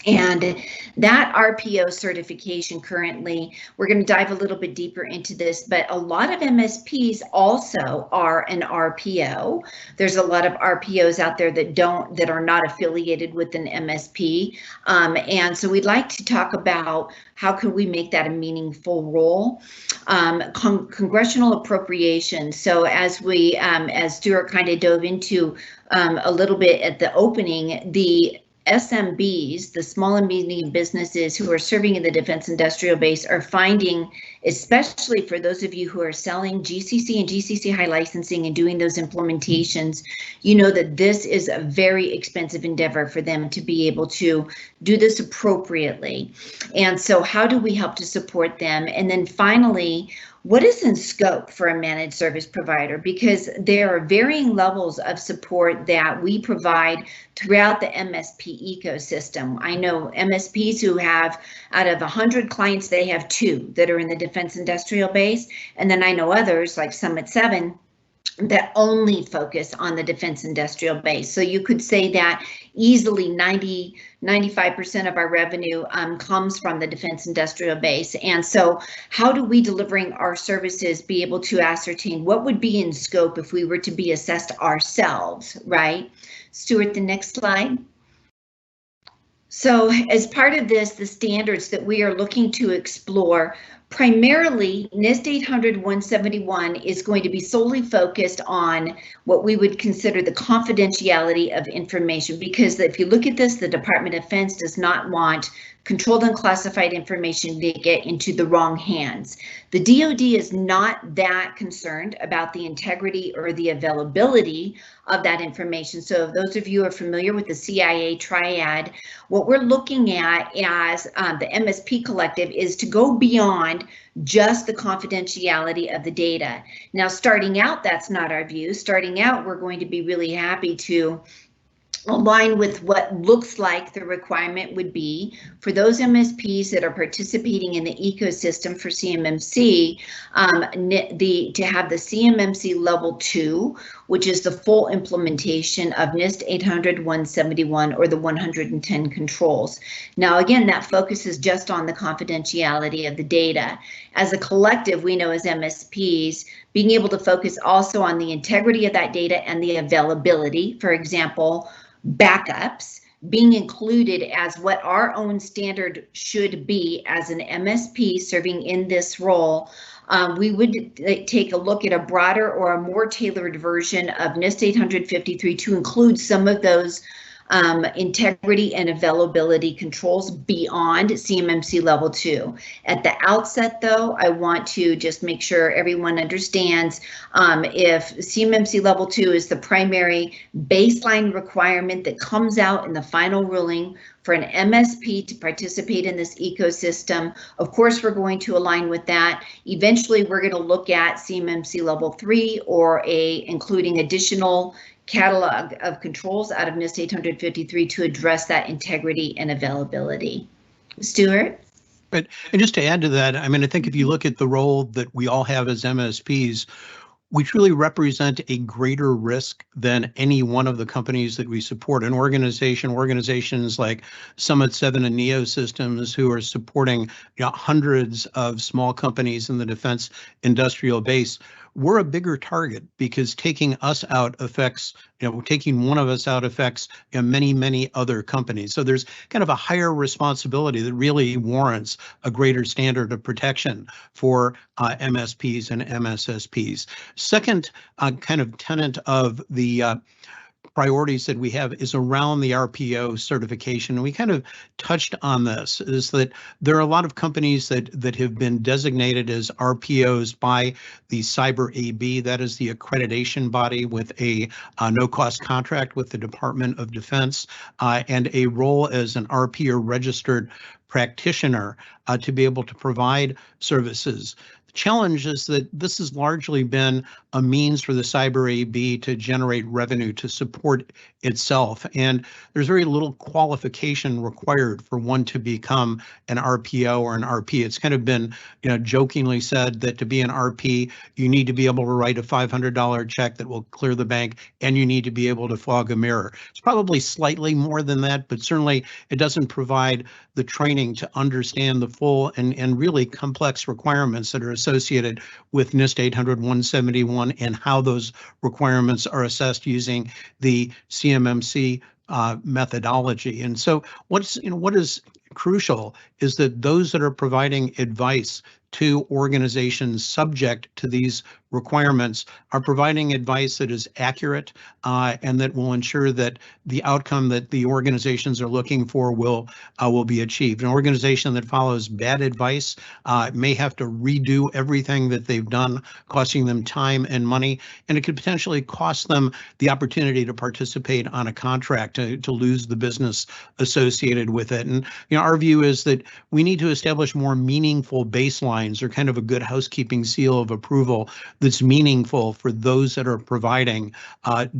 And that RPO certification currently, we're going to dive a little bit deeper into this, but a lot of MSPs also are an RPO. There's a lot of RPOs out there that are not affiliated with an MSP. And so we'd like to talk about how can we make that a meaningful role. Congressional appropriation. So as Stuart kind of dove into a little bit at the opening, the SMBs, the small and medium businesses who are serving in the defense industrial base, are finding, especially for those of you who are selling GCC and GCC high licensing and doing those implementations, you know that this is a very expensive endeavor for them to be able to do this appropriately. And so how do we help to support them? And then finally, what is in scope for a managed service provider? Because there are varying levels of support that we provide throughout the MSP ecosystem. I know MSPs who have, out of 100 clients, they have 2 that are in the defense industrial base. And then I know others like Summit 7 that only focus on the defense industrial base. So you could say that easily 95% of our revenue comes from the defense industrial base. And so how do we, delivering our services, be able to ascertain what would be in scope if we were to be assessed ourselves, right? Stuart, the next slide. So as part of this, the standards that we are looking to explore, primarily NIST 800-171 is going to be solely focused on what we would consider the confidentiality of information, because if you look at this, the Department of Defense does not want controlled and classified information to get into the wrong hands. The DoD is not that concerned about the integrity or the availability of that information. So those of you who are familiar with the CIA triad, what we're looking at as the MSP Collective is to go beyond just the confidentiality of the data. Now, starting out, that's not our view. Starting out, we're going to be really happy to align with what looks like the requirement would be for those MSPs that are participating in the ecosystem for CMMC, to have the CMMC level 2, which is the full implementation of NIST 800-171 or the 110 controls. Now, again, that focuses just on the confidentiality of the data. As a collective, we know as MSPs, being able to focus also on the integrity of that data and the availability, for example, backups being included as what our own standard should be as an MSP serving in this role. We would take a look at a broader or a more tailored version of NIST 853 to include some of those integrity and availability controls beyond CMMC level 2. At the outset, though, I want to just make sure everyone understands if CMMC level 2 is the primary baseline requirement that comes out in the final ruling for an MSP to participate in this ecosystem, of course, we're going to align with that. Eventually, we're going to look at CMMC level 3 or including additional catalog of controls out of NIST 853 to address that integrity and availability. Stuart? But and just to add to that, I mean, I think if you look at the role that we all have as MSPs, we truly represent a greater risk than any one of the companies that we support. Organizations like Summit 7 and Neo Systems, who are supporting hundreds of small companies in the defense industrial base, we're a bigger target because taking us out affects, taking one of us out affects many, many other companies. So there's kind of a higher responsibility that really warrants a greater standard of protection for MSPs and MSSPs. Second kind of tenet of the priorities that we have is around the RPO certification. And we kind of touched on this, is that there are a lot of companies that have been designated as RPOs by the Cyber AB, that is the accreditation body with a no-cost contract with the Department of Defense and a role as an RPO registered practitioner to be able to provide services. The challenge is that this has largely been a means for the Cyber AB to generate revenue to support itself. And there's very little qualification required for one to become an RPO or an RP. It's kind of been, jokingly said that to be an RP, you need to be able to write a $500 check that will clear the bank, and you need to be able to fog a mirror. It's probably slightly more than that, but certainly it doesn't provide the training to understand the full and really complex requirements that are associated with NIST 800-171 and how those requirements are assessed using the CMMC methodology. And so what is crucial is that those that are providing advice to organizations subject to these requirements are providing advice that is accurate and that will ensure that the outcome that the organizations are looking for will be achieved. An organization that follows bad advice may have to redo everything that they've done, costing them time and money, and it could potentially cost them the opportunity to participate on a contract, to lose the business associated with it. And our view is that we need to establish more meaningful baselines, or kind of a good housekeeping seal of approval that's meaningful for those that are providing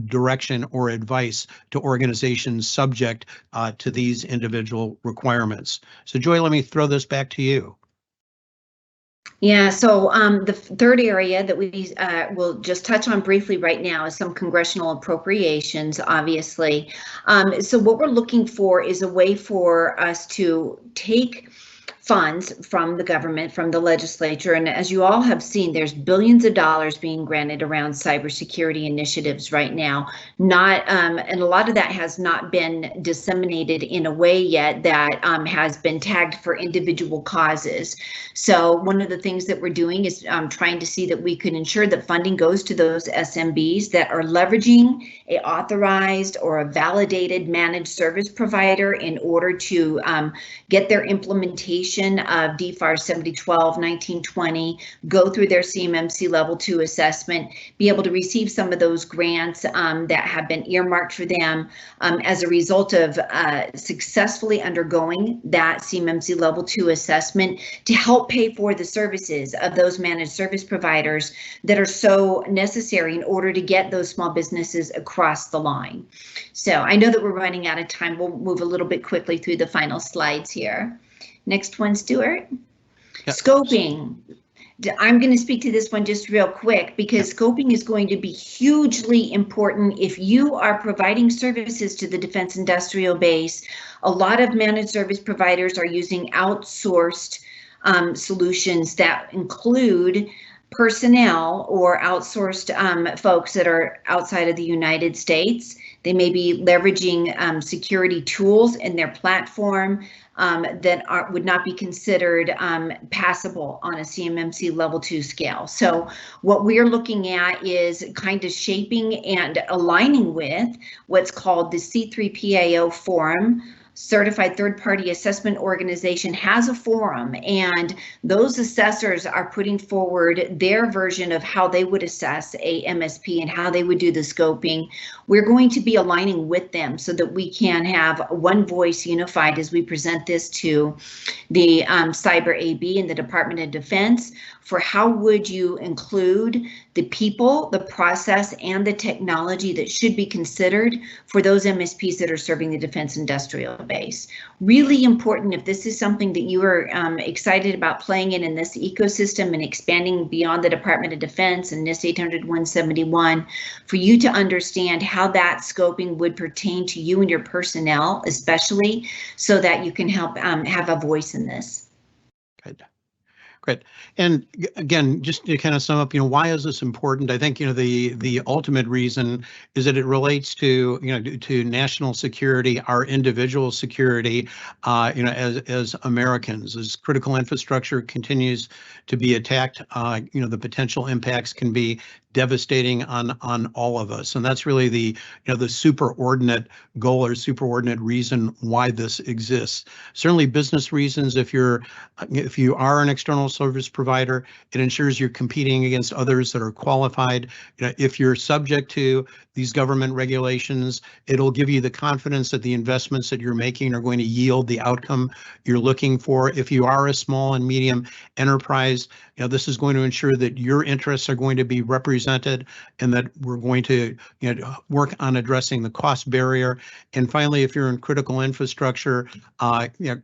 direction or advice to organizations subject to these individual requirements. So Joy, let me throw this back to you. Yeah, so the third area that we will just touch on briefly right now is some congressional appropriations, obviously. So what we're looking for is a way for us to take funds from the government, from the legislature, and as you all have seen, there's billions of dollars being granted around cybersecurity initiatives right now. And a lot of that has not been disseminated in a way yet that has been tagged for individual causes. So one of the things that we're doing is trying to see that we can ensure that funding goes to those SMBs that are leveraging a authorized or a validated managed service provider in order to get their implementation of DFAR 7012, 1920, go through their CMMC level 2 assessment, be able to receive some of those grants that have been earmarked for them as a result of successfully undergoing that CMMC level 2 assessment to help pay for the services of those managed service providers that are so necessary in order to get those small businesses across the line. So I know that we're running out of time. We'll move a little bit quickly through the final slides here. Next one, Stuart. Yep. Scoping. I'm going to speak to this one just real quick because scoping is going to be hugely important if you are providing services to the defense industrial base. A lot of managed service providers are using outsourced solutions that include personnel or outsourced folks that are outside of the United States. They may be leveraging security tools in their platform that would not be considered passable on a CMMC level 2 scale. So what we're looking at is kind of shaping and aligning with what's called the C3PAO forum. Certified Third-Party Assessment Organization has a forum, and those assessors are putting forward their version of how they would assess a MSP and how they would do the scoping. We're going to be aligning with them so that we can have one voice unified as we present this to the Cyber AB and the Department of Defense for how would you include the people, the process, and the technology that should be considered for those MSPs that are serving the defense industrial base. Really important if this is something that you are excited about playing in this ecosystem and expanding beyond the Department of Defense and NIST 800-171, for you to understand how that scoping would pertain to you and your personnel, especially so that you can help have a voice in this. Good. Great. And again, just to kind of sum up, why is this important? I think, the ultimate reason is that it relates to, to national security, our individual security, as Americans. As critical infrastructure continues to be attacked, the potential impacts can be devastating on all of us. And that's really the superordinate goal or superordinate reason why this exists. Certainly business reasons, if you are an external service provider, it ensures you're competing against others that are qualified. If you're subject to these government regulations, it'll give you the confidence that the investments that you're making are going to yield the outcome you're looking for. If you are a small and medium enterprise, this is going to ensure that your interests are going to be represented and that we're going to work on addressing the cost barrier. And finally, if you're in critical infrastructure,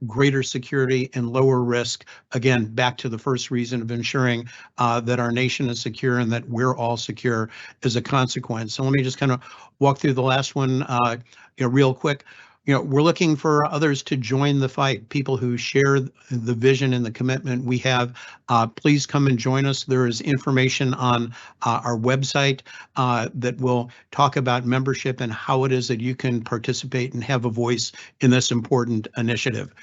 greater security and lower risk. Again, back to the first reason of ensuring that our nation is secure and that we're all secure as a consequence. So let me just kind of walk through the last one real quick. We're looking for others to join the fight, people who share the vision and the commitment we have. Please come and join us. There is information on our website that will talk about membership and how it is that you can participate and have a voice in this important initiative.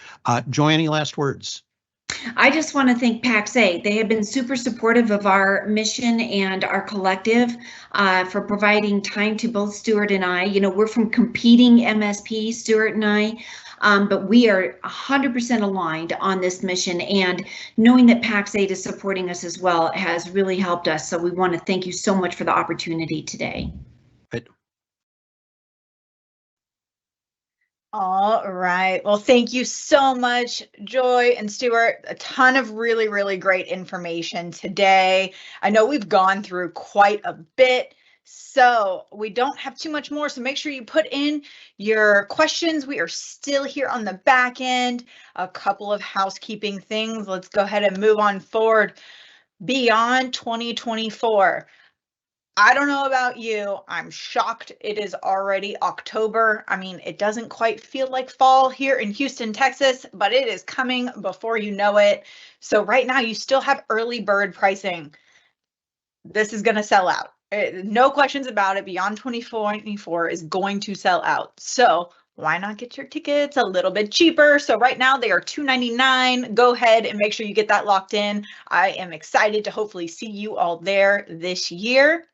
Joy, any last words? I just want to thank Pax8. They have been super supportive of our mission and our collective for providing time to both Stuart and I. We're from competing MSPs, Stuart and I, but we are 100% aligned on this mission, and knowing that Pax8 is supporting us as well has really helped us. So we want to thank you so much for the opportunity today. All right. Well, thank you so much, Joy and Stuart. A ton of really, really great information today. I know we've gone through quite a bit, so we don't have too much more. So make sure you put in your questions. We are still here on the back end. A couple of housekeeping things. Let's go ahead and move on forward. Beyond 2024. I don't know about you. I'm shocked it is already October. I mean, it doesn't quite feel like fall here in Houston, Texas, but it is coming before you know it. So right now you still have early bird pricing. This is going to sell out. No questions about it. Beyond 2024 is going to sell out. So why not get your tickets a little bit cheaper? So right now they are $299. Go ahead and make sure you get that locked in. I am excited to hopefully see you all there this year.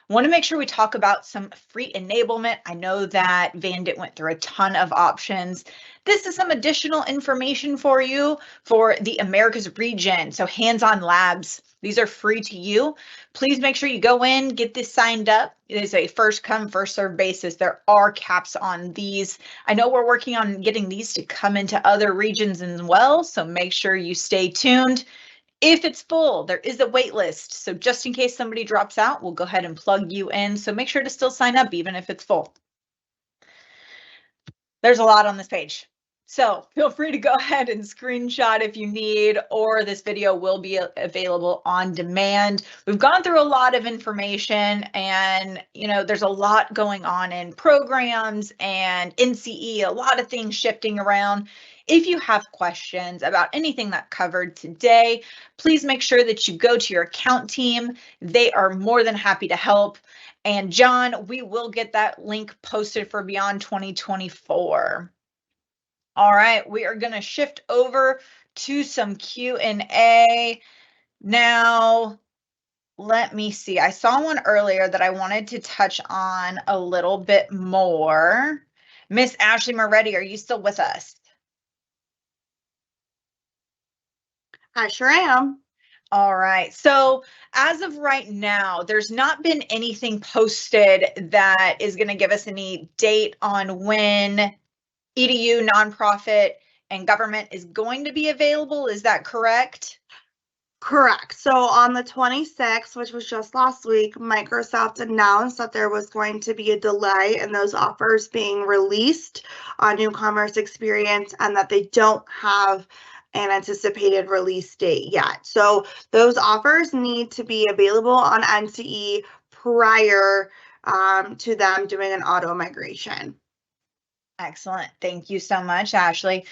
Want to make sure we talk about some free enablement. I know that Vandit went through a ton of options. This is some additional information for you for the Americas region. So hands-on labs, these are free to you. Please make sure you go in, get this signed up. It is a first come, first serve basis. There are caps on these. I know we're working on getting these to come into other regions as well. So make sure you stay tuned. If it's full, there is a wait list. So just in case somebody drops out, we'll go ahead and plug you in. So make sure to still sign up even if it's full. There's a lot on this page. So feel free to go ahead and screenshot if you need, or this video will be available on demand. We've gone through a lot of information and, there's a lot going on in programs and NCE, a lot of things shifting around. If you have questions about anything that covered today, please make sure that you go to your account team. They are more than happy to help. And John, we will get that link posted for Beyond 2024. All right, we are going to shift over to some Q&A. Now, let me see. I saw one earlier that I wanted to touch on a little bit more. Miss Ashley Moretti, are you still with us? I sure am. All right. So as of right now, there's not been anything posted that is going to give us any date on when EDU, nonprofit, and government is going to be available. Is that correct? Correct. So on the 26th, which was just last week, Microsoft announced that there was going to be a delay in those offers being released on New Commerce Experience and that they don't have an anticipated release date yet. So those offers need to be available on NCE prior to them doing an auto migration. Excellent. Thank you so much, Ashley.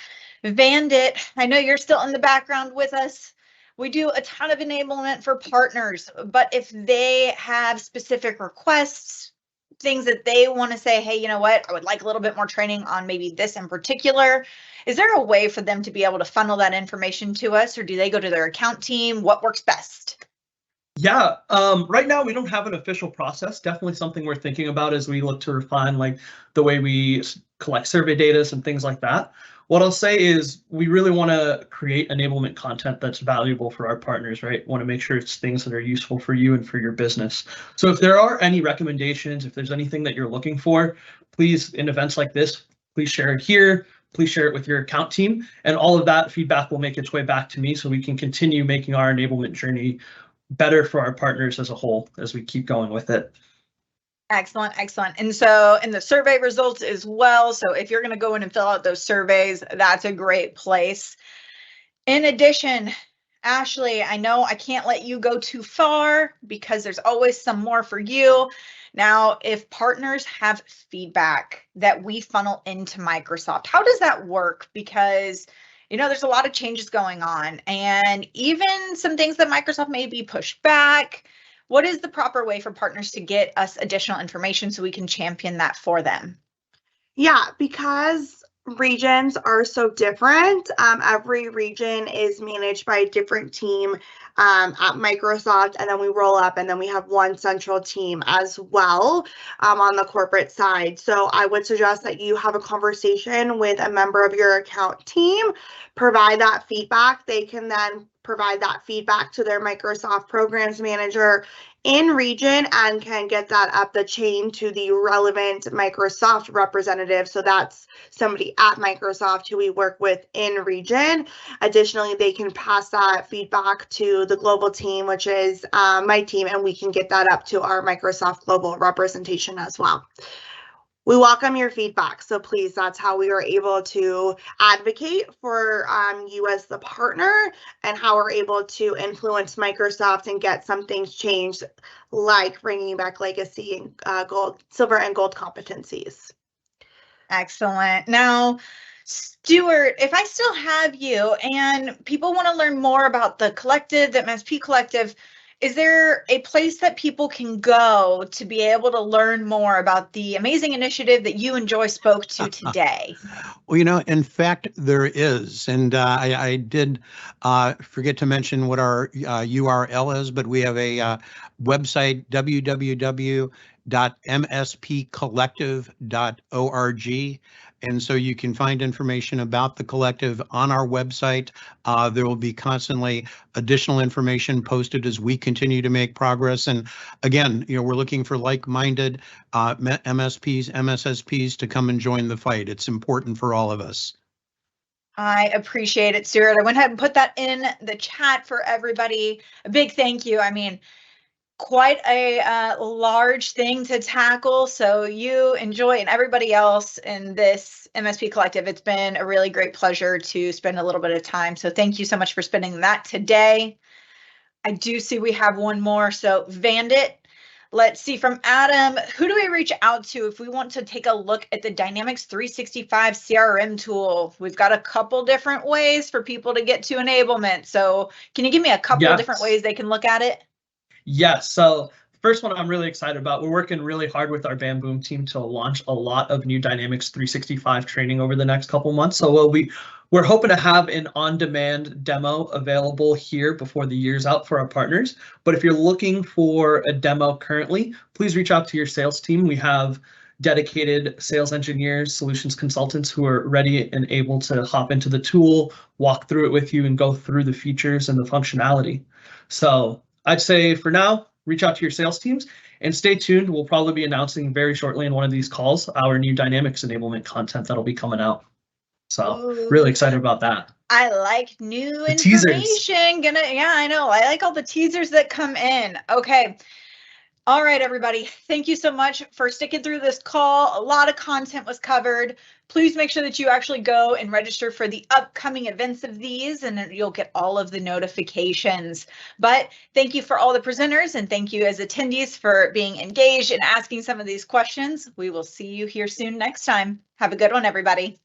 Vandit, I know you're still in the background with us. We do a ton of enablement for partners, but if they have specific requests, things that they want to say, hey, you know what, I would like a little bit more training on maybe this in particular, is there a way for them to be able to funnel that information to us, or do they go to their account team? What works best? Yeah, right now we don't have an official process. Definitely something we're thinking about as we look to refine like the way we collect survey data and things like that. What I'll say is we really want to create enablement content that's valuable for our partners, right? Want to make sure it's things that are useful for you and for your business. So if there are any recommendations, if there's anything that you're looking for, please, in events like this, please share it here. Please share it with your account team, and all of that feedback will make its way back to me so we can continue making our enablement journey better for our partners as a whole as we keep going with it. Excellent, excellent. And so in the survey results as well, so if you're going to go in and fill out those surveys, that's a great place. In addition, Ashley, I know I can't let you go too far because there's always some more for you. Now, if partners have feedback that we funnel into Microsoft, how does that work? Because there's a lot of changes going on, and even some things that Microsoft may be pushed back. What is the proper way for partners to get us additional information so we can champion that for them? Yeah, because regions are so different. Every region is managed by a different team at Microsoft, and then we roll up and then we have one central team as well on the corporate side. So I would suggest that you have a conversation with a member of your account team, provide that feedback. They can then provide that feedback to their Microsoft programs manager in region and can get that up the chain to the relevant Microsoft representative. So that's somebody at Microsoft who we work with in region. Additionally, they can pass that feedback to the global team, which is my team, and we can get that up to our Microsoft global representation as well. We welcome your feedback. So please, that's how we are able to advocate for you as the partner, and how we're able to influence Microsoft and get some things changed, like bringing back legacy and gold, silver and gold competencies. Excellent. Now, Stuart, if I still have you and people want to learn more about the collective, the MSP Collective, is there a place that people can go to be able to learn more about the amazing initiative that you and Joy spoke to today? Well, in fact, there is. And I did forget to mention what our URL is, but we have a website, www.mspcollective.org. And so you can find information about the collective on our website. There will be constantly additional information posted as we continue to make progress. And again, we're looking for like-minded MSPs, MSSPs to come and join the fight. It's important for all of us. I appreciate it, Stuart. I went ahead and put that in the chat for everybody. A big thank you. I mean, quite a large thing to tackle. So you and Joy and everybody else in this MSP Collective, it's been a really great pleasure to spend a little bit of time. So thank you so much for spending that today. I do see we have one more. So Vandit, let's see, from Adam, who do we reach out to if we want to take a look at the Dynamics 365 CRM tool? We've got a couple different ways for people to get to enablement. So can you give me a couple different ways they can look at it? Yes. So the first one I'm really excited about, we're working really hard with our Bam Boom team to launch a lot of new Dynamics 365 training over the next couple months. So we're hoping to have an on-demand demo available here before the year's out for our partners. But if you're looking for a demo currently, please reach out to your sales team. We have dedicated sales engineers, solutions consultants who are ready and able to hop into the tool, walk through it with you, and go through the features and the functionality. So I'd say for now, reach out to your sales teams and stay tuned. We'll probably be announcing very shortly in one of these calls our new Dynamics enablement content that'll be coming out. So really excited about that. I like new information. Yeah, I know. I like all the teasers that come in. Okay. All right, everybody. Thank you so much for sticking through this call. A lot of content was covered. Please make sure that you actually go and register for the upcoming events of these, and you'll get all of the notifications. But thank you for all the presenters, and thank you as attendees for being engaged and asking some of these questions. We will see you here soon next time. Have a good one, everybody.